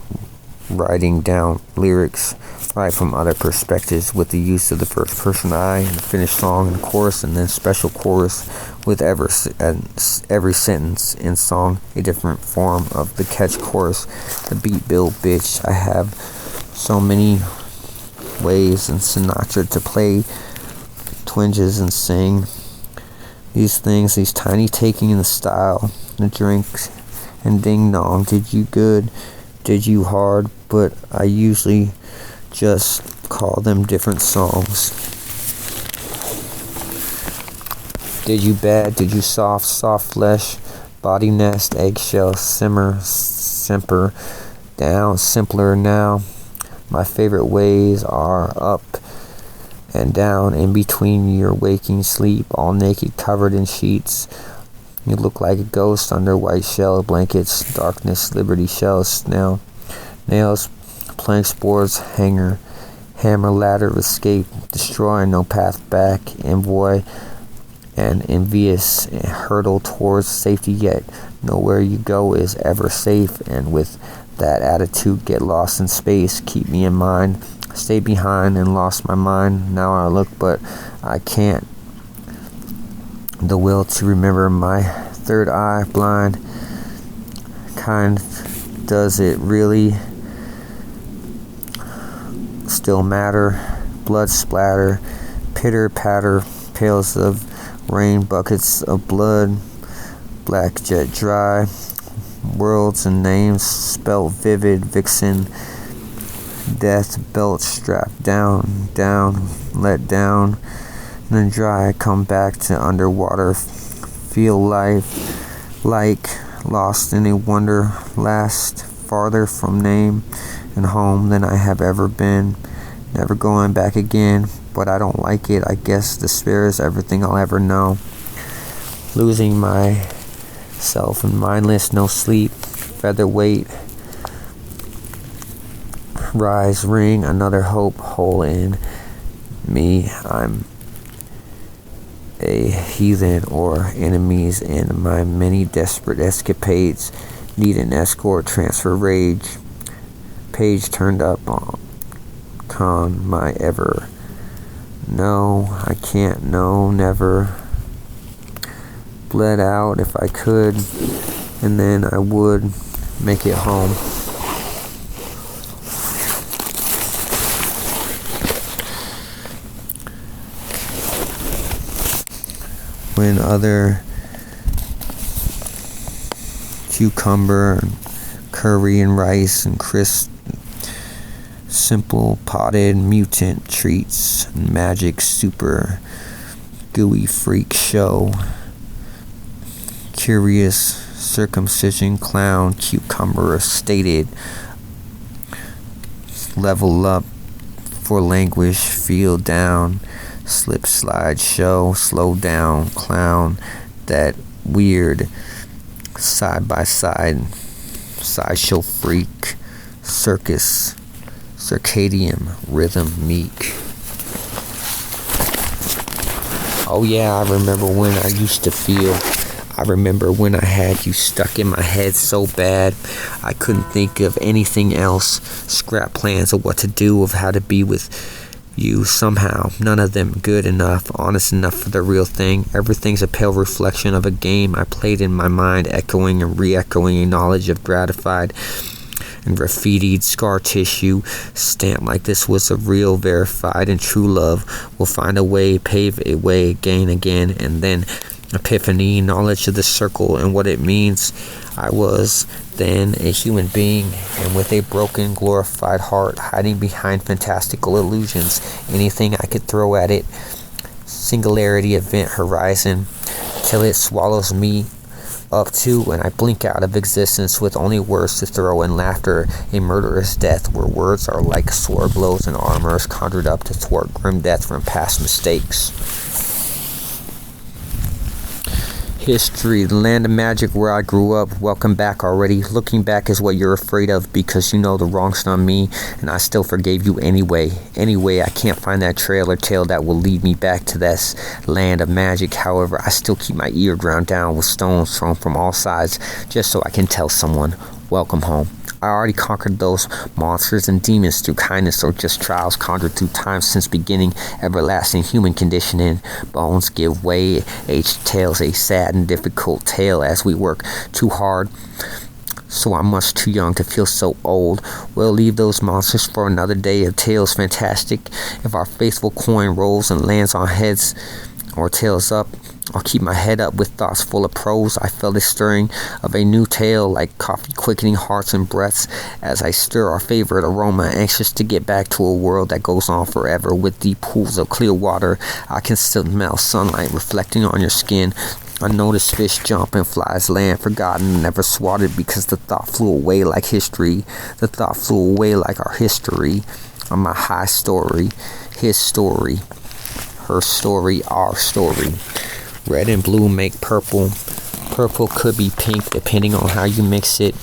writing down lyrics right from other perspectives with the use of the first person I and the finished song and chorus, and then special chorus with every sentence in song a different form of the catch chorus. The Beat Bill bitch, I have so many ways in Sinatra to play twinges and sing these things, these tiny taking in the style, the drinks and ding dong. Did you good? Did you hard? But I usually just call them different songs. Did you bad? Did you soft? Soft flesh, body nest, eggshell, simmer, simper, down, simpler now. My favorite ways are up and down, in between your waking sleep, all naked, covered in sheets. You look like a ghost under white shell blankets, darkness, liberty shells, nails, planks, boards, hanger, hammer, ladder of escape, destroy, no path back, envoy, and envious hurdle towards safety, yet nowhere you go is ever safe, and with that attitude get lost in space, keep me in mind, stay behind and lost my mind, now I look but I can't, the will to remember, my third eye blind, kind, does it really still matter, blood splatter, pitter patter, pails of rain, buckets of blood, black jet dry, worlds and names spelt vivid, vixen, death belt strapped down, let down, then dry, come back to underwater, feel life like lost in a wonder, last farther from name and home than I have ever been, never going back again, but I don't like it, I guess despair is everything I'll ever know, losing myself and mindless, no sleep, featherweight, rise, ring, another hope, hole in me, I'm a heathen or enemies in my many desperate escapades, need an escort, transfer rage, page turned up on con my ever, no, I can't, no, never, bled out if I could, and then I would make it home. When other cucumber and curry and rice and crisp, simple potted mutant treats and magic super gooey freak show, curious, circumcision, clown, cucumber, stated, level up, for languish, feel down, slip, slide, show, slow down, clown, that weird, side by side, sideshow freak, circus, circadian, rhythm, meek. Oh yeah, I remember when I used to feel. I remember when I had you stuck in my head so bad I couldn't think of anything else. Scrap plans of what to do, of how to be with you somehow. None of them good enough, honest enough for the real thing. Everything's a pale reflection of a game I played in my mind, echoing and re-echoing a knowledge of gratified and graffitied scar tissue, stamped like this was a real, verified, and true love. Will find a way, pave a way again, and then epiphany, knowledge of the circle and what it means. I was then a human being, and with a broken, glorified heart, hiding behind fantastical illusions. Anything I could throw at it, singularity, event, horizon, till it swallows me up to, and I blink out of existence with only words to throw and laughter, a murderous death where words are like sword blows and armors conjured up to thwart grim death from past mistakes. History, the land of magic where I grew up. Welcome back already. Looking back is what you're afraid of because you know the wrong's on me, and I still forgave you anyway. Anyway, I can't find that trail or tale that will lead me back to this land of magic. However, I still keep my ear ground down with stones thrown from all sides just so I can tell someone, welcome home. I already conquered those monsters and demons through kindness or just trials conjured through time since beginning. Everlasting human conditioning. Bones give way. Age tells a sad and difficult tale as we work too hard. So I'm much too young to feel so old. We'll leave those monsters for another day of tales fantastic. If our faithful coin rolls and lands on heads or tails up, I'll keep my head up with thoughts full of prose. I felt a stirring of a new tale, like coffee quickening hearts and breaths, as I stir our favorite aroma, anxious to get back to a world that goes on forever. With deep pools of clear water, I can still smell sunlight reflecting on your skin. Unnoticed fish jump and flies land, forgotten, never swatted, because the thought flew away like history. The thought flew away like our history. On my high story, his story, her story, our story. Red and blue make purple. Purple could be pink depending on how you mix it.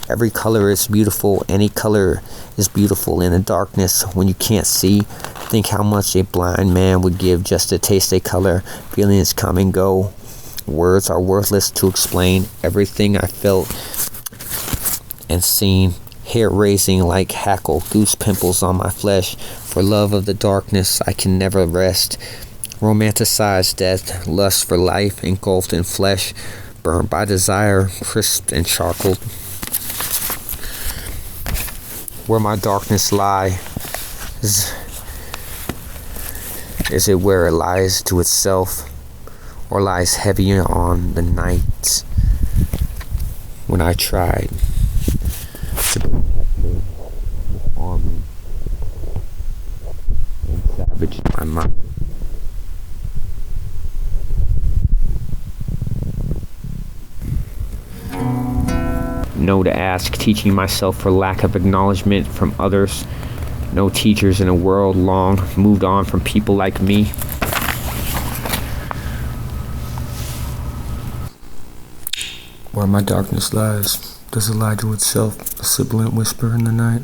Every color is beautiful. Any color is beautiful in the darkness when you can't see. Think how much a blind man would give just to taste a color. Feelings come and go. Words are worthless to explain everything I felt and seen. Hair raising like hackle, goose pimples on my flesh. For love of the darkness, I can never rest. Romanticized death, lust for life, engulfed in flesh, burned by desire, crisped and charcoaled. Where my darkness lies, is it where it lies to itself, or lies heavy on the nights when I tried to arm me and savage my mind? No to ask, teaching myself for lack of acknowledgement from others. No teachers in a world long moved on from people like me. Where my darkness lies, does it lie to itself, a sibilant whisper in the night?